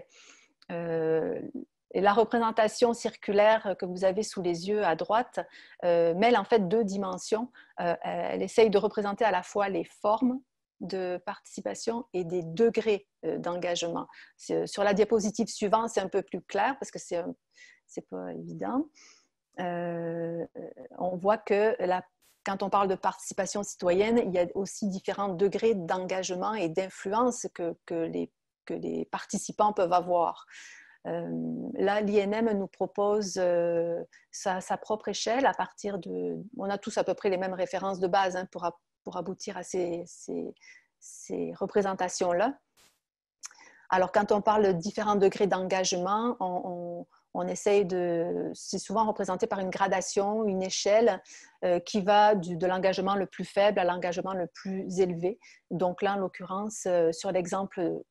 Speaker 2: Et la représentation circulaire que vous avez sous les yeux à droite mêle en fait 2 dimensions. Elle essaye de représenter à la fois les formes de participation et des degrés d'engagement. Sur la diapositive suivante, c'est un peu plus clair parce que c'est pas évident. On voit que quand on parle de participation citoyenne, il y a aussi différents degrés d'engagement et d'influence que les participants peuvent avoir. Là, l'INM nous propose sa propre échelle à partir de... On a tous à peu près les mêmes références de base hein, pour aboutir à ces représentations-là. Alors, quand on parle de différents degrés d'engagement, on essaye de... C'est souvent représenté par une gradation, une échelle qui va de l'engagement le plus faible à l'engagement le plus élevé. Donc là, en l'occurrence, sur l'exemple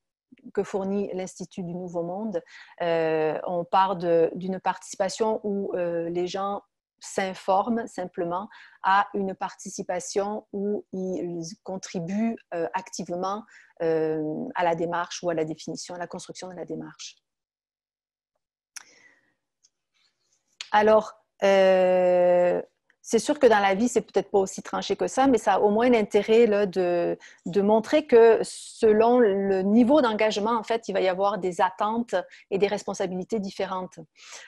Speaker 2: que fournit l'Institut du Nouveau Monde, on part d'une participation où les gens s'informent simplement à une participation où ils contribuent activement à la démarche ou à la définition, à la construction de la démarche. Alors, c'est sûr que dans la vie, c'est peut-être pas aussi tranché que ça, mais ça a au moins l'intérêt là, de montrer que selon le niveau d'engagement, en fait, il va y avoir des attentes et des responsabilités différentes.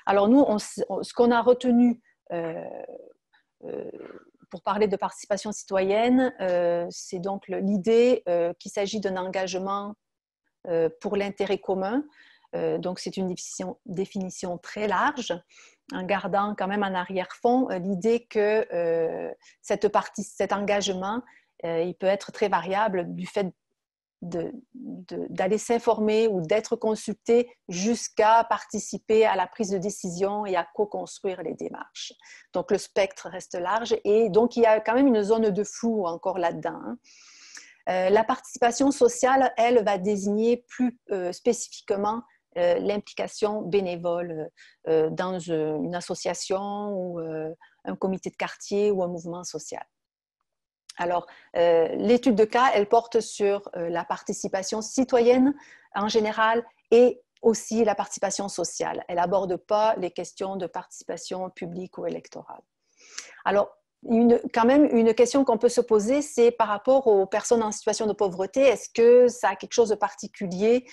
Speaker 2: Alors nous, ce qu'on a retenu pour parler de participation citoyenne, c'est donc l'idée qu'il s'agit d'un engagement pour l'intérêt commun. Donc c'est une définition très large, en gardant quand même en arrière-fond l'idée que cet engagement, il peut être très variable du fait d'aller s'informer ou d'être consulté jusqu'à participer à la prise de décision et à co-construire les démarches. Donc le spectre reste large et donc il y a quand même une zone de flou encore là-dedans. La participation sociale, elle, va désigner plus spécifiquement l'implication bénévole dans une association ou un comité de quartier ou un mouvement social. Alors, l'étude de cas, elle porte sur la participation citoyenne en général et aussi la participation sociale. Elle n'aborde pas les questions de participation publique ou électorale. Alors, quand même, une question qu'on peut se poser, c'est par rapport aux personnes en situation de pauvreté, est-ce que ça a quelque chose de particulier?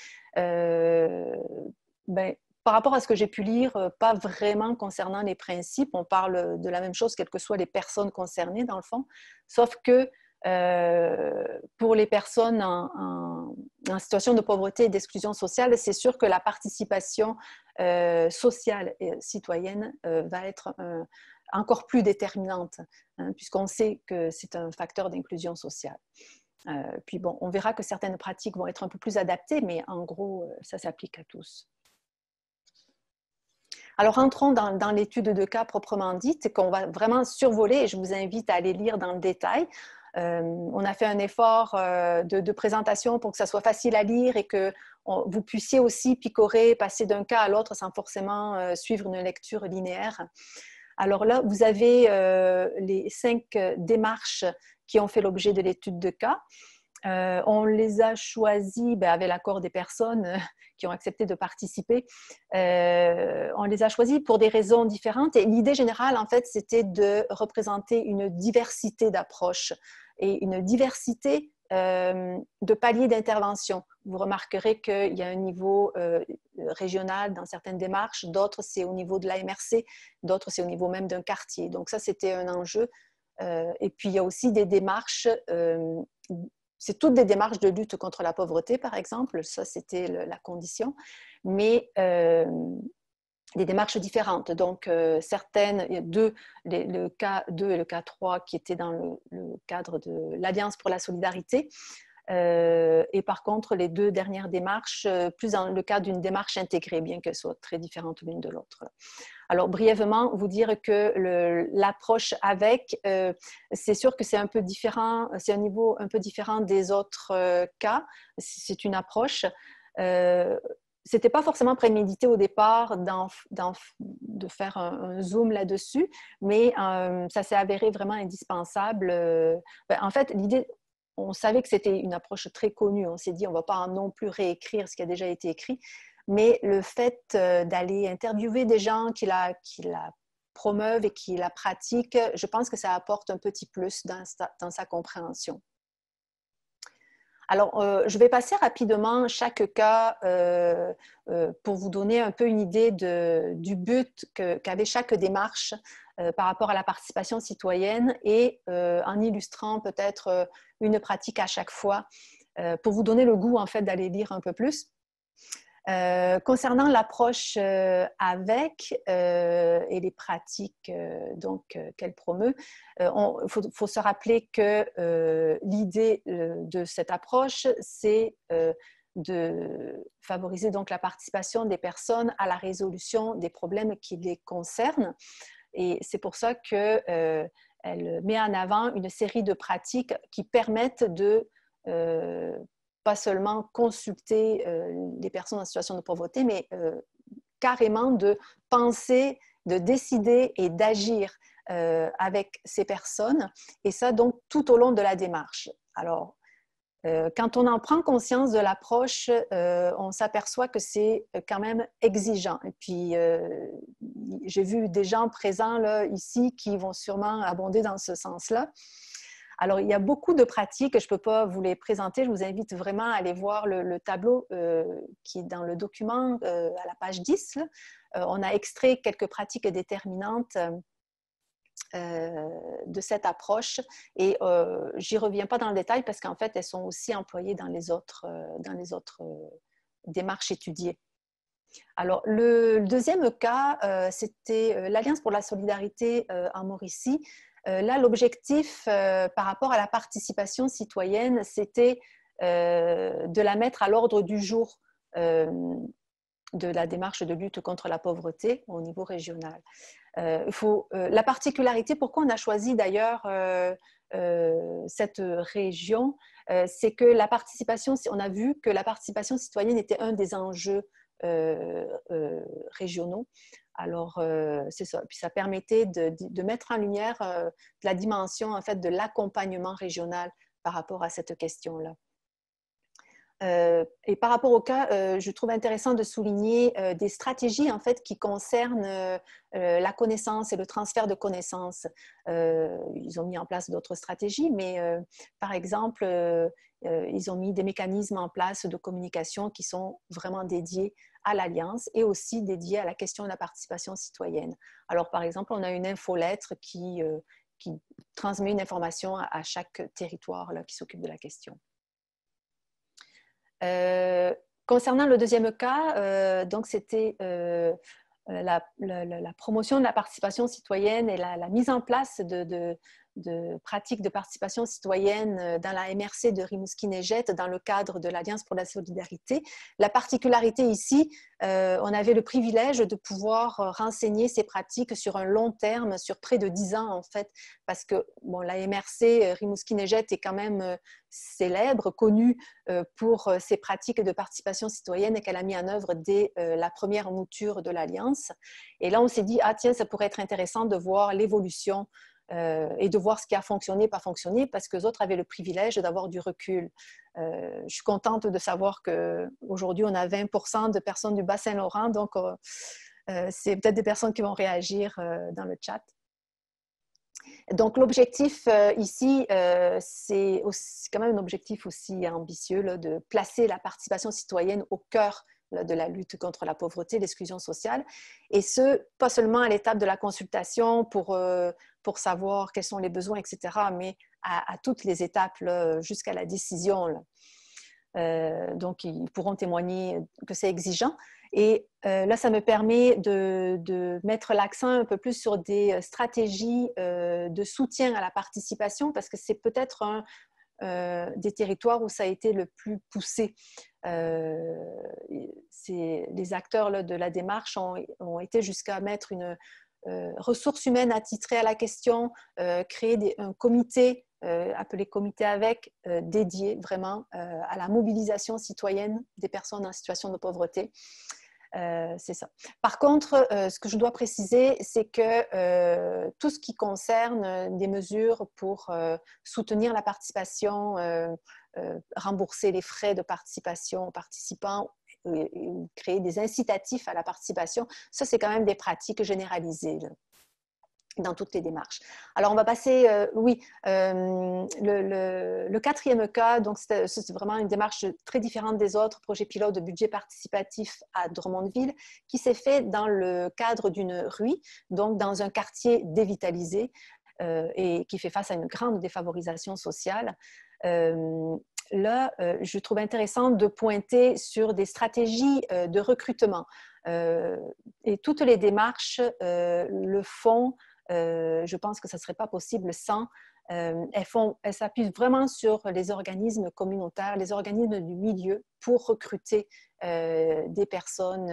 Speaker 2: Par rapport à ce que j'ai pu lire, pas vraiment concernant les principes. On parle de la même chose, quelles que soient les personnes concernées, dans le fond. Sauf que pour les personnes en situation de pauvreté et d'exclusion sociale, c'est sûr que la participation sociale et citoyenne va être encore plus déterminante, hein, puisqu'on sait que c'est un facteur d'inclusion sociale. Puis bon, on verra que certaines pratiques vont être un peu plus adaptées, mais en gros, ça s'applique à tous. Alors, entrons dans l'étude de cas proprement dite, qu'on va vraiment survoler, et je vous invite à aller lire dans le détail. On a fait un effort de présentation pour que ça soit facile à lire et que vous puissiez aussi picorer, passer d'un cas à l'autre sans forcément suivre une lecture linéaire. Alors là, vous avez les 5 démarches qui ont fait l'objet de l'étude de cas. On les a choisis avec l'accord des personnes qui ont accepté de participer. On les a choisis pour des raisons différentes. Et l'idée générale, en fait, c'était de représenter une diversité d'approches et une diversité de paliers d'intervention. vous remarquerez qu'il y a un niveau régional dans certaines démarches, d'autres c'est au niveau de la MRC, d'autres c'est au niveau même d'un quartier. Donc ça, c'était un enjeu. Et puis, il y a aussi des démarches, c'est toutes des démarches de lutte contre la pauvreté, par exemple, ça c'était la condition, mais des démarches différentes. Donc, certaines, il y a le cas 2 et le cas 3 qui étaient dans le cadre de l'Alliance pour la solidarité. Et par contre, les deux dernières démarches, plus dans le cadre d'une démarche intégrée, bien qu'elles soient très différentes l'une de l'autre. Alors, brièvement, vous dire que l'approche avec, c'est sûr que c'est un peu différent, c'est un niveau un peu différent des autres cas. C'est une approche. C'était pas forcément prémédité au départ de faire un zoom là-dessus, mais ça s'est avéré vraiment indispensable. En fait, l'idée, on savait que c'était une approche très connue. On s'est dit, on ne va pas non plus réécrire ce qui a déjà été écrit, mais le fait d'aller interviewer des gens qui la promeuvent et qui la pratiquent, je pense que ça apporte un petit plus dans sa compréhension. Alors, je vais passer rapidement chaque cas pour vous donner un peu une idée du but qu'avait chaque démarche par rapport à la participation citoyenne et en illustrant peut-être une pratique à chaque fois pour vous donner le goût en fait d'aller lire un peu plus. Concernant l'approche avec et les pratiques qu'elle promeut, il faut se rappeler que l'idée de cette approche, c'est de favoriser donc la participation des personnes à la résolution des problèmes qui les concernent. Et c'est pour ça qu'elle met en avant une série de pratiques qui permettent de pas seulement consulter les personnes en situation de pauvreté, mais carrément de penser, de décider et d'agir avec ces personnes, et ça donc tout au long de la démarche. Alors, quand on en prend conscience de l'approche, on s'aperçoit que c'est quand même exigeant. Et puis, j'ai vu des gens présents là, ici qui vont sûrement abonder dans ce sens-là. Alors, il y a beaucoup de pratiques, je ne peux pas vous les présenter, je vous invite vraiment à aller voir le tableau qui est dans le document à la page 10. Là. On a extrait quelques pratiques déterminantes de cette approche et j'y reviens pas dans le détail parce qu'en fait, elles sont aussi employées dans les autres démarches étudiées. Alors, le deuxième cas, c'était l'Alliance pour la solidarité en Mauricie. Là, l'objectif par rapport à la participation citoyenne, c'était de la mettre à l'ordre du jour de la démarche de lutte contre la pauvreté au niveau régional. La particularité, pourquoi on a choisi d'ailleurs cette région, c'est que la participation, on a vu que la participation citoyenne était un des enjeux régionaux. Alors, c'est ça. Puis ça permettait de mettre en lumière la dimension en fait, de l'accompagnement régional par rapport à cette question-là. Et par rapport au cas, je trouve intéressant de souligner des stratégies en fait, qui concernent la connaissance et le transfert de connaissances. Ils ont mis en place d'autres stratégies, mais par exemple, ils ont mis des mécanismes en place de communication qui sont vraiment dédiés à l'Alliance et aussi dédiés à la question de la participation citoyenne. Alors, par exemple, on a une infolettre qui transmet une information à chaque territoire là, qui s'occupe de la question. Concernant le deuxième cas, donc c'était la promotion de la participation citoyenne et la mise en place de pratiques de participation citoyenne dans la MRC de Rimouski-Neigette dans le cadre de l'Alliance pour la solidarité. La particularité ici, on avait le privilège de pouvoir renseigner ces pratiques sur un long terme, sur près de 10 ans en fait, parce que bon, la MRC Rimouski-Neigette est quand même célèbre, connue pour ses pratiques de participation citoyenne et qu'elle a mis en œuvre dès la première mouture de l'Alliance. Et là, on s'est dit, ah tiens, ça pourrait être intéressant de voir l'évolution et de voir ce qui a fonctionné, pas fonctionné, parce que les autres avaient le privilège d'avoir du recul. Je suis contente de savoir qu'aujourd'hui, on a 20% de personnes du Bas-Saint-Laurent, donc c'est peut-être des personnes qui vont réagir dans le chat. Donc, l'objectif ici, c'est quand même un objectif aussi ambitieux là, de placer la participation citoyenne au cœur là, de la lutte contre la pauvreté, l'exclusion sociale, et ce, pas seulement à l'étape de la consultation pour savoir quels sont les besoins, etc., mais à toutes les étapes jusqu'à la décision. Donc, ils pourront témoigner que c'est exigeant. Et là, ça me permet de mettre l'accent un peu plus sur des stratégies de soutien à la participation, parce que c'est peut-être des territoires où ça a été le plus poussé. Les acteurs là, de la démarche ont été jusqu'à mettre une ressource humaine attitrée à la question, créer un comité appelé comité avec, dédié vraiment à la mobilisation citoyenne des personnes en situation de pauvreté. C'est ça. Par contre, ce que je dois préciser, c'est que tout ce qui concerne des mesures pour soutenir la participation, rembourser les frais de participation aux participants, et créer des incitatifs à la participation, ça, c'est quand même des pratiques généralisées là, dans toutes les démarches. Alors, on va passer, le quatrième cas, donc c'est vraiment une démarche très différente des autres projets pilotes de budget participatif à Drummondville, qui s'est fait dans le cadre d'une RUI, donc dans un quartier dévitalisé et qui fait face à une grande défavorisation sociale. Là, je trouve intéressant de pointer sur des stratégies de recrutement. Et toutes les démarches le font. Je pense que ça ne serait pas possible sans. Elles s'appuient vraiment sur les organismes communautaires, les organismes du milieu pour recruter des personnes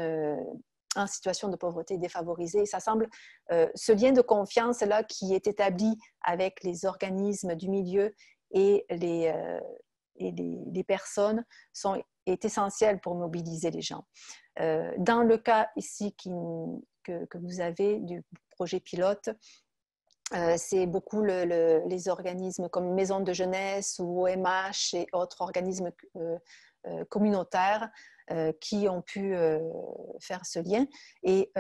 Speaker 2: en situation de pauvreté défavorisée. Ça semble, ce lien de confiance-là qui est établi avec les organismes du milieu et les personnes est essentiel pour mobiliser les gens. Dans le cas ici que vous avez du projet pilote, c'est beaucoup les organismes comme Maison de Jeunesse ou OMH et autres organismes communautaires qui ont pu faire ce lien. Et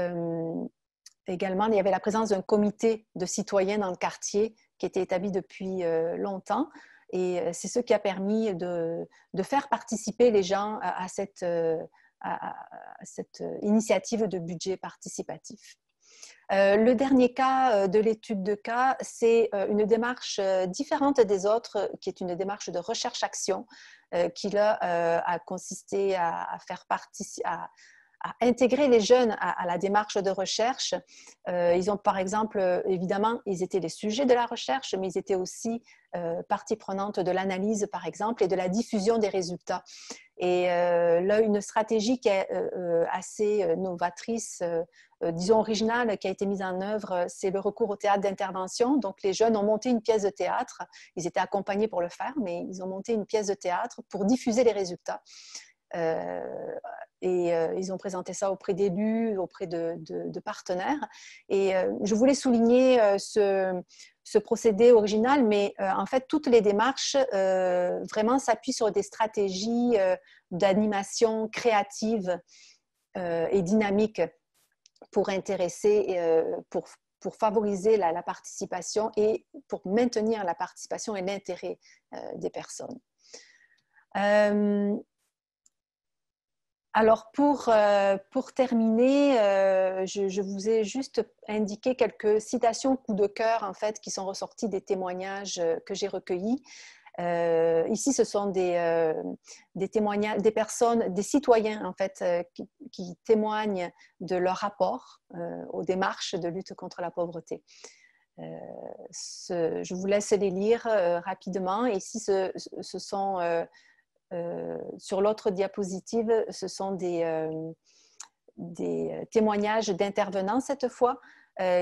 Speaker 2: également, il y avait la présence d'un comité de citoyens dans le quartier qui était établi depuis longtemps. Et c'est ce qui a permis de faire participer les gens à cette initiative de budget participatif. Le dernier cas de l'étude de cas, c'est une démarche différente des autres, qui est une démarche de recherche-action, qui là a consisté à faire à intégrer les jeunes à la démarche de recherche. Ils ont par exemple, évidemment, ils étaient les sujets de la recherche, mais ils étaient aussi partie prenante de l'analyse, par exemple, et de la diffusion des résultats. Et là, une stratégie qui est assez novatrice, disons originale, qui a été mise en œuvre, c'est le recours au théâtre d'intervention. Donc, les jeunes ont monté une pièce de théâtre. Ils étaient accompagnés pour le faire, mais ils ont monté une pièce de théâtre pour diffuser les résultats. Ils ont présenté ça auprès d'élus, auprès de partenaires. Et je voulais souligner ce procédé original, mais en fait, toutes les démarches vraiment s'appuient sur des stratégies d'animation créative et dynamique pour intéresser, pour favoriser la participation et pour maintenir la participation et l'intérêt des personnes. Alors, pour terminer, je vous ai juste indiqué quelques citations coup de cœur, en fait, qui sont ressorties des témoignages que j'ai recueillis. Ici, ce sont des témoignages, des personnes, des citoyens, en fait, qui témoignent de leur rapport aux démarches de lutte contre la pauvreté. Je vous laisse les lire rapidement. Ici, ce sont... sur l'autre diapositive, ce sont des témoignages d'intervenants cette fois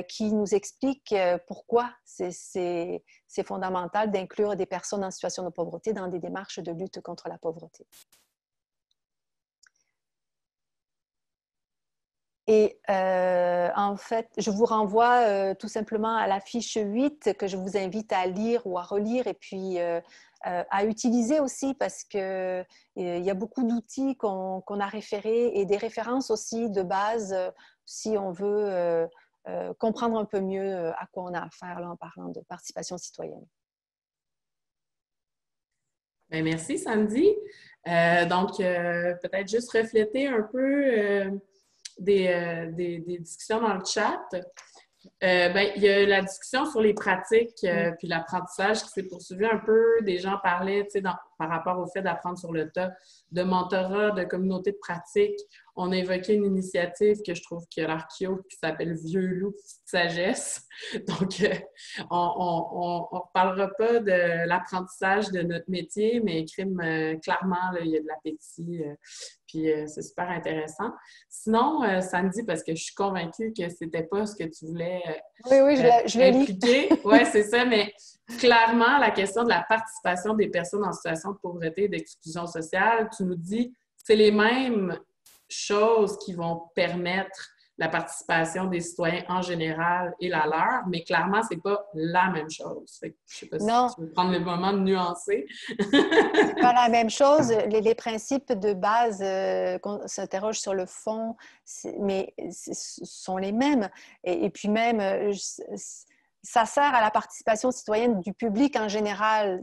Speaker 2: qui nous expliquent pourquoi c'est fondamental d'inclure des personnes en situation de pauvreté dans des démarches de lutte contre la pauvreté. Et en fait, je vous renvoie tout simplement à la fiche 8 que je vous invite à lire ou à relire et puis à utiliser aussi parce qu'il y a beaucoup d'outils qu'on a référés et des références aussi de base si on veut comprendre un peu mieux à quoi on a affaire là, en parlant de participation citoyenne.
Speaker 1: Bien, merci, Sandy. Donc, peut-être juste refléter un peu des discussions dans le chat. Ben, il y a la discussion sur les pratiques puis l'apprentissage qui s'est poursuivi un peu. Des gens parlaient, tu sais, par rapport au fait d'apprendre sur le tas, de mentorat, de communauté de pratique. On a évoqué une initiative que je trouve qui a l'air cute, qui s'appelle Vieux loup, petite sagesse. Donc, on ne reparlera pas de l'apprentissage de notre métier, mais clairement, là, il y a de l'appétit. Puis c'est super intéressant. Sinon, Sandy, parce que je suis convaincue que c'était pas ce que tu voulais
Speaker 2: oui, je le
Speaker 1: impliquer. Oui, c'est ça, mais clairement, la question de la participation des personnes en situation de pauvreté et d'exclusion sociale, tu nous dis, c'est les mêmes choses qui vont permettre la participation des citoyens en général et la leur, mais clairement, c'est pas la même chose. Fait que, je sais pas si tu veux prendre le moment de nuancer.
Speaker 2: C'est pas la même chose. Les principes de base qu'on s'interroge sur le fond, mais sont les mêmes. Et puis même, ça sert à la participation citoyenne du public en général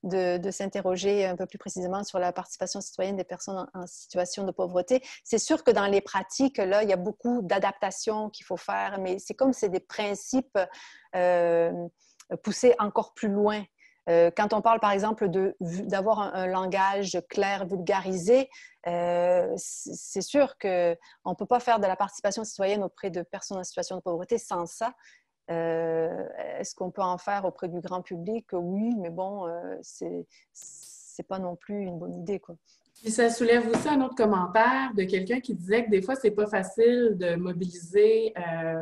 Speaker 2: de s'interroger un peu plus précisément sur la participation citoyenne des personnes en situation de pauvreté. C'est sûr que dans les pratiques, là, il y a beaucoup d'adaptations qu'il faut faire, mais c'est comme c'est des principes poussés encore plus loin. Quand on parle, par exemple, d'avoir un langage clair, vulgarisé, c'est sûr qu'on ne peut pas faire de la participation citoyenne auprès de personnes en situation de pauvreté sans ça. Est-ce qu'on peut en faire auprès du grand public? Oui, mais bon, c'est pas non plus une bonne idée, quoi.
Speaker 1: Puis ça soulève aussi un autre commentaire de quelqu'un qui disait que des fois, c'est pas facile de mobiliser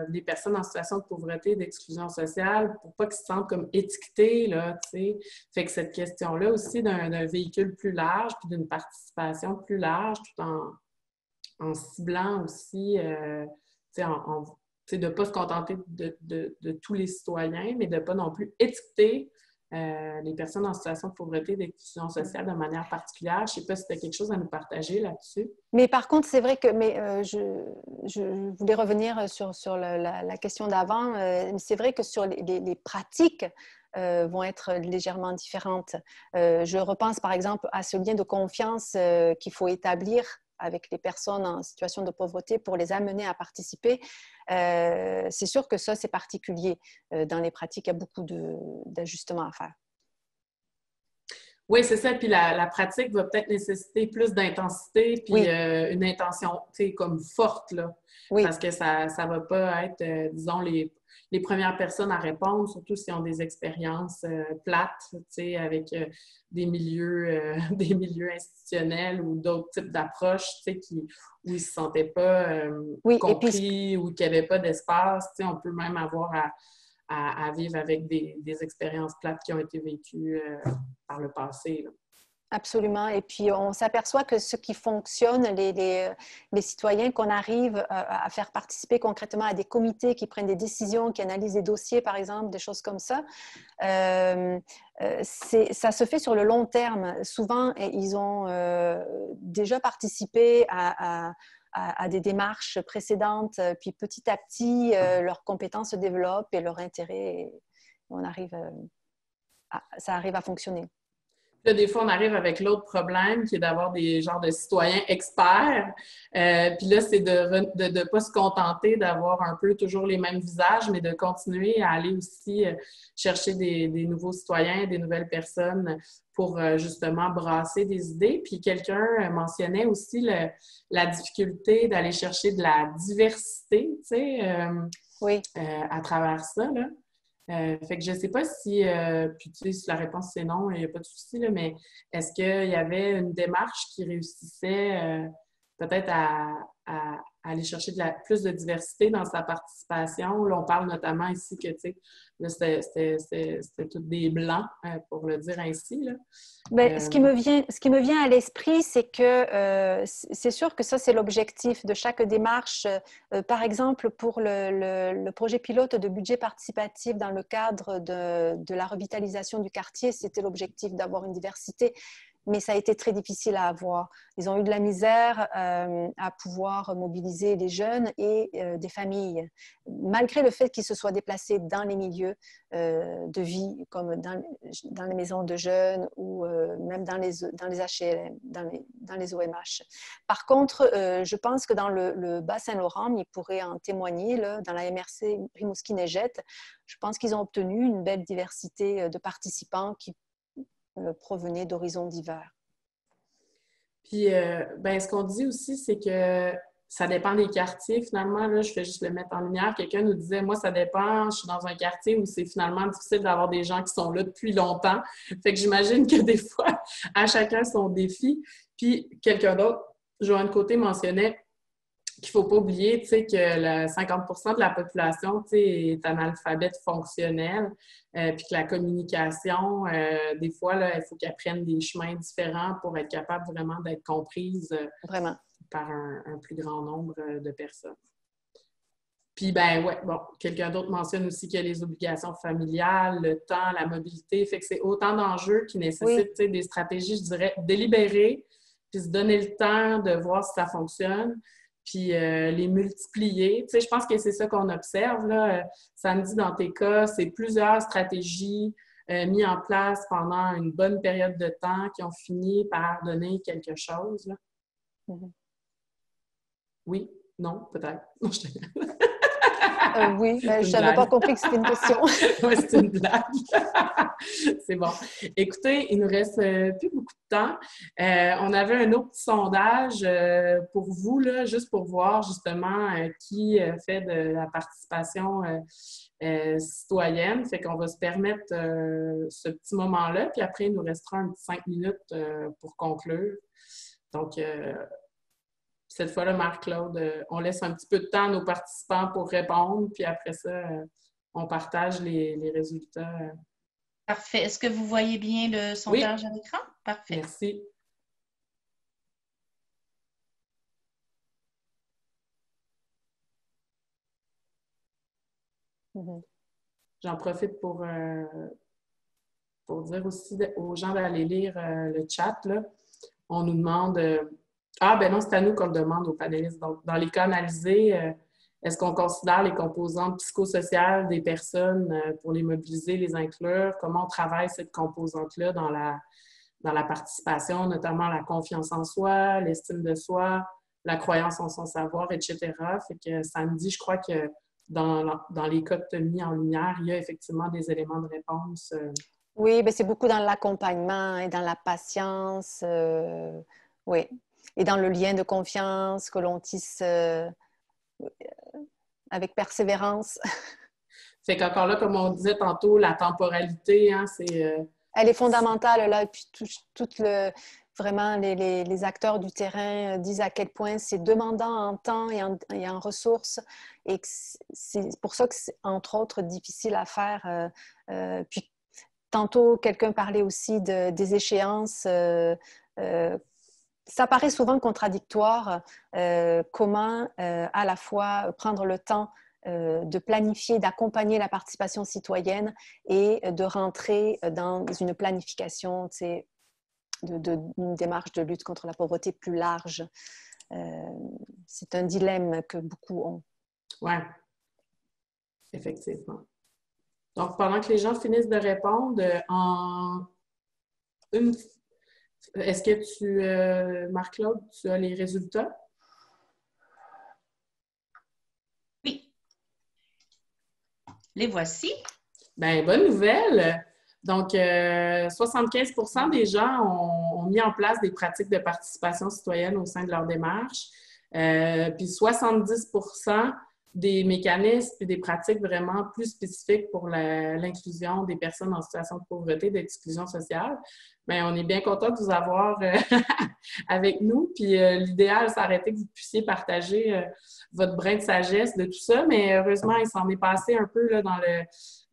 Speaker 1: des personnes en situation de pauvreté et d'exclusion sociale pour pas qu'ils se sentent comme étiquetés, là, tu sais. Fait que cette question-là aussi d'un véhicule plus large puis d'une participation plus large tout en ciblant aussi, tu sais, de ne pas se contenter de tous les citoyens, mais de ne pas non plus étiqueter les personnes en situation de pauvreté et d'exclusion sociale de manière particulière. Je ne sais pas si tu as quelque chose à nous partager là-dessus.
Speaker 2: Mais par contre, c'est vrai que je voulais revenir sur la question d'avant. C'est vrai que sur les pratiques vont être légèrement différentes. Je repense par exemple à ce lien de confiance qu'il faut établir avec les personnes en situation de pauvreté pour les amener à participer. C'est sûr que ça, c'est particulier. Dans les pratiques, il y a beaucoup d'ajustements à faire.
Speaker 1: Oui, c'est ça. Puis la pratique va peut-être nécessiter plus d'intensité, puis une intention, tu sais, comme forte, là. Oui. Parce que ça ne va pas être, disons, les premières personnes à répondre, surtout s'ils ont des expériences plates, tu sais, avec des milieux institutionnels ou d'autres types d'approches, tu sais, où ils ne se sentaient pas compris ou qu'il n'y avait pas d'espace. Tu sais, on peut même avoir à vivre avec des expériences plates qui ont été vécues par le passé, là.
Speaker 2: Absolument. Et puis, on s'aperçoit que ce qui fonctionne, les citoyens qu'on arrive à faire participer concrètement à des comités qui prennent des décisions, qui analysent des dossiers, par exemple, des choses comme ça, ça se fait sur le long terme. Souvent, ils ont déjà participé à des démarches précédentes, puis petit à petit, leurs compétences se développent et leur intérêt, ça arrive à fonctionner.
Speaker 1: Là, des fois, on arrive avec l'autre problème qui est d'avoir des genres de citoyens experts. Puis là, c'est de ne pas se contenter d'avoir un peu toujours les mêmes visages, mais de continuer à aller aussi chercher des nouveaux citoyens, des nouvelles personnes pour justement brasser des idées. Puis quelqu'un mentionnait aussi la difficulté d'aller chercher de la diversité, tu sais, à travers ça, là. Fait que je ne sais pas si, puis tu sais, si la réponse c'est non, il n'y a pas de souci, là, mais est-ce qu'il y avait une démarche qui réussissait peut-être à aller chercher plus de diversité dans sa participation? Là, on parle notamment ici que, tu sais, là, c'était tous des blancs, pour le dire ainsi, là.
Speaker 2: Bien, ce qui me vient à l'esprit, c'est que c'est sûr que ça, c'est l'objectif de chaque démarche. Par exemple, pour le projet pilote de budget participatif dans le cadre de la revitalisation du quartier, c'était l'objectif d'avoir une diversité. mais ça a été très difficile à avoir. Ils ont eu de la misère à pouvoir mobiliser des jeunes et des familles, malgré le fait qu'ils se soient déplacés dans les milieux de vie, comme dans les maisons de jeunes ou même dans les HLM, dans les OMH. Par contre, je pense que dans le Bas-Saint-Laurent, ils pourraient en témoigner, là, dans la MRC Rimouski-Neigette, je pense qu'ils ont obtenu une belle diversité de participants qui provenaient d'horizons divers.
Speaker 1: Puis, ce qu'on dit aussi, c'est que ça dépend des quartiers, finalement. Là, je fais juste le mettre en lumière. Quelqu'un nous disait, moi, ça dépend, je suis dans un quartier où c'est finalement difficile d'avoir des gens qui sont là depuis longtemps. Fait que j'imagine que des fois, à chacun son défi. Puis, quelqu'un d'autre, Joanne Côté mentionnait qu'il ne faut pas oublier, tu sais, que 50% de la population, tu sais, est analphabète fonctionnel, puis que la communication, des fois, là, il faut qu'elle prenne des chemins différents pour être capable vraiment d'être comprise
Speaker 2: Vraiment.
Speaker 1: Par un plus grand nombre de personnes. Puis, quelqu'un d'autre mentionne aussi qu'il y a les obligations familiales, le temps, la mobilité, fait que c'est autant d'enjeux qui nécessitent des stratégies, je dirais, délibérées, puis se donner le temps de voir si ça fonctionne, puis les multiplier. Tu sais, je pense que c'est ça qu'on observe, là. Samedi, dans tes cas, c'est plusieurs stratégies mises en place pendant une bonne période de temps qui ont fini par donner quelque chose, là.
Speaker 2: Mm-hmm.
Speaker 1: Oui? Non? Peut-être? Non, je te...
Speaker 2: Oui, mais je n'avais pas compris que c'était une question.
Speaker 1: Oui, c'est une blague. C'est bon. Écoutez, il nous reste plus beaucoup de temps. On avait un autre petit sondage pour vous, là, juste pour voir justement qui fait de la participation citoyenne. Fait qu'on va se permettre ce petit moment-là, puis après, il nous restera un petit 5 minutes pour conclure. Donc, cette fois-là, Marc-Claude, on laisse un petit peu de temps à nos participants pour répondre, puis après ça, on partage les résultats.
Speaker 3: Parfait. Est-ce que vous voyez bien le sondage à l'écran? Parfait.
Speaker 1: Merci. J'en profite pour dire aussi aux gens d'aller lire le chat, là. On nous demande... non, c'est à nous qu'on le demande aux panélistes. Donc, dans les cas analysés, est-ce qu'on considère les composantes psychosociales des personnes pour les mobiliser, les inclure? Comment on travaille cette composante-là dans la participation, notamment la confiance en soi, l'estime de soi, la croyance en son savoir, etc. Fait que samedi, je crois que dans les cas que tu as mis en lumière, il y a effectivement des éléments de réponse.
Speaker 2: Oui, c'est beaucoup dans l'accompagnement et dans la patience. Oui. Et dans le lien de confiance que l'on tisse avec persévérance.
Speaker 1: Fait qu'encore là, comme on disait tantôt, la temporalité, hein, c'est...
Speaker 2: Elle est fondamentale, là, et puis vraiment, les acteurs du terrain disent à quel point c'est demandant en temps et en ressources, et que c'est pour ça que c'est, entre autres, difficile à faire. Puis, tantôt, quelqu'un parlait aussi des échéances. Ça paraît souvent contradictoire, comment à la fois prendre le temps de planifier, d'accompagner la participation citoyenne et de rentrer dans une planification, d'une démarche de lutte contre la pauvreté plus large. C'est un dilemme que beaucoup ont.
Speaker 1: Oui, effectivement. Donc, pendant que les gens finissent de répondre, est-ce que Marc-Claude, tu as les résultats?
Speaker 3: Oui. Les voici.
Speaker 1: Bien, bonne nouvelle! Donc, 75% des gens ont mis en place des pratiques de participation citoyenne au sein de leur démarche. Puis 70% des mécanismes et des pratiques vraiment plus spécifiques pour l'inclusion des personnes en situation de pauvreté, d'exclusion sociale. Bien, on est bien content de vous avoir avec nous. Puis l'idéal, ça aurait été que vous puissiez partager votre brin de sagesse de tout ça. Mais heureusement, il s'en est passé un peu là,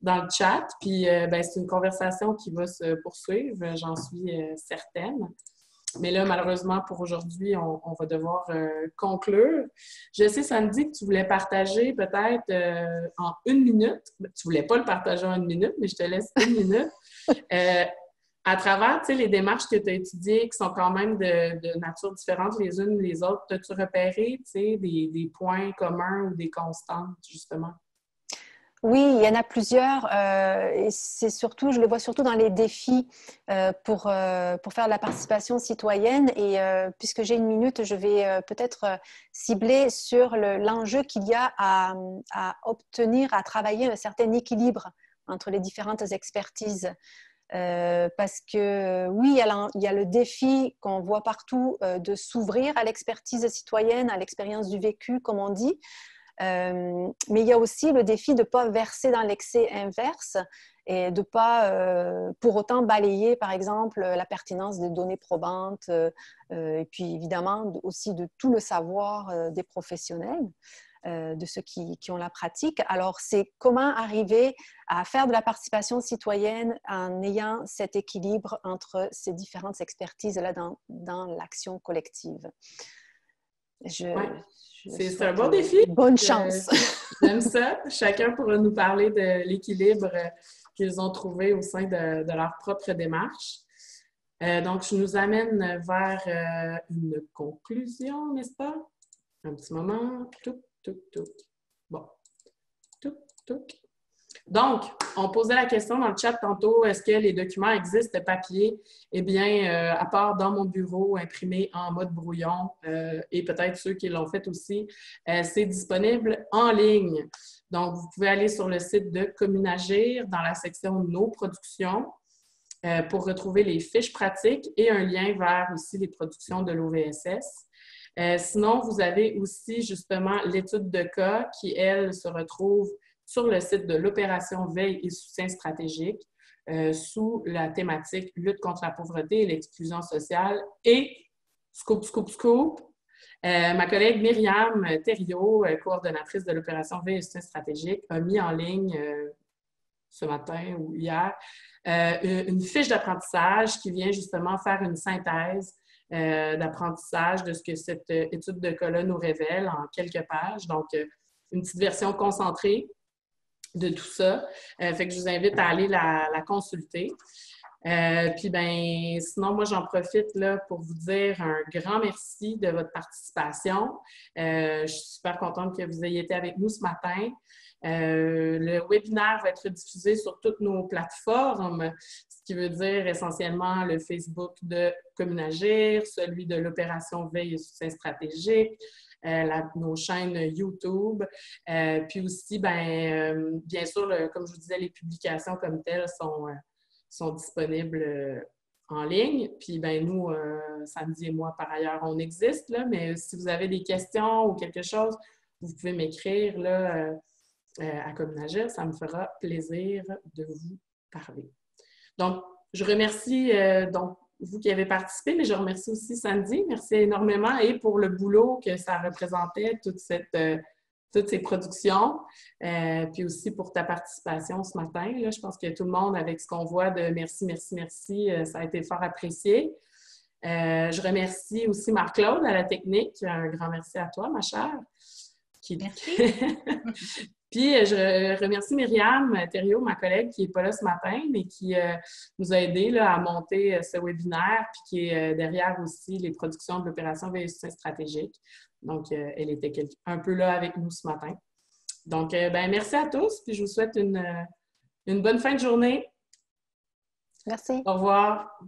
Speaker 1: dans le chat. Puis c'est une conversation qui va se poursuivre, j'en suis certaine. Mais là, malheureusement, pour aujourd'hui, on va devoir conclure. Je sais, Sandy, que tu voulais partager peut-être en 1 minute. Tu ne voulais pas le partager en 1 minute, mais je te laisse 1 minute. à travers, tu sais, les démarches que tu as étudiées, qui sont quand même de nature différente les unes les autres, as-tu repéré, tu sais, des points communs ou des constantes, justement?
Speaker 2: Oui, il y en a plusieurs. Et c'est surtout, je les vois surtout dans les défis pour faire de la participation citoyenne. Et puisque j'ai une minute, je vais peut-être cibler sur l'enjeu qu'il y a à obtenir, à travailler un certain équilibre entre les différentes expertises. Parce que oui, il y a le défi qu'on voit partout de s'ouvrir à l'expertise citoyenne, à l'expérience du vécu, comme on dit. Mais il y a aussi le défi de ne pas verser dans l'excès inverse et de ne pas pour autant balayer, par exemple, la pertinence des données probantes et puis évidemment aussi de tout le savoir des professionnels. De ceux qui ont la pratique. Alors, c'est comment arriver à faire de la participation citoyenne en ayant cet équilibre entre ces différentes expertises-là dans l'action collective.
Speaker 1: C'est un bon défi.
Speaker 2: Bonne chance.
Speaker 1: J'aime ça. Chacun pourra nous parler de l'équilibre qu'ils ont trouvé au sein de leur propre démarche. Donc, je nous amène vers une conclusion, n'est-ce pas? Un petit moment. Bon. Donc, on posait la question dans le chat tantôt, est-ce que les documents existent papier? Eh bien, à part dans mon bureau, imprimé en mode brouillon, et peut-être ceux qui l'ont fait aussi, c'est disponible en ligne. Donc, vous pouvez aller sur le site de Communagir dans la section Nos productions pour retrouver les fiches pratiques et un lien vers aussi les productions de l'OVSS. Sinon, vous avez aussi justement l'étude de cas qui, elle, se retrouve sur le site de l'opération Veille et soutien stratégique sous la thématique Lutte contre la pauvreté et l'exclusion sociale. Et, scoop, ma collègue Myriam Thériault, coordonnatrice de l'opération Veille et soutien stratégique, a mis en ligne ce matin ou hier une fiche d'apprentissage qui vient justement faire une synthèse d'apprentissage de ce que cette étude de cas-là nous révèle en quelques pages. Donc, une petite version concentrée de tout ça. Fait que je vous invite à aller la consulter. Puis, ben, sinon, moi, j'en profite là, pour vous dire un grand merci de votre participation. Je suis super contente que vous ayez été avec nous ce matin. Le webinaire va être diffusé sur toutes nos plateformes, ce qui veut dire essentiellement le Facebook de Communagir, celui de l'opération Veille et soutien stratégique, nos chaînes YouTube. Puis aussi, bien sûr, comme je vous disais, les publications comme telles sont disponibles en ligne. Puis ben nous, Samedi et moi, par ailleurs, on existe, là, mais si vous avez des questions ou quelque chose, vous pouvez m'écrire là, à Communagir. Ça me fera plaisir de vous parler. Donc, je remercie vous qui avez participé, mais je remercie aussi Sandy. Merci énormément et pour le boulot que ça représentait, toutes ces productions, puis aussi pour ta participation ce matin. Là, je pense que tout le monde, avec ce qu'on voit de merci, ça a été fort apprécié. Je remercie aussi Marc-Claude à la technique. Un grand merci à toi, ma chère.
Speaker 3: Merci.
Speaker 1: Puis, je remercie Myriam Thériault, ma collègue, qui n'est pas là ce matin, mais qui nous a aidés là, à monter ce webinaire, puis qui est derrière aussi les productions de l'opération Veille et soutien stratégique. Donc, elle était un peu là avec nous ce matin. Donc, merci à tous, puis je vous souhaite une bonne fin de journée.
Speaker 2: Merci.
Speaker 1: Au revoir.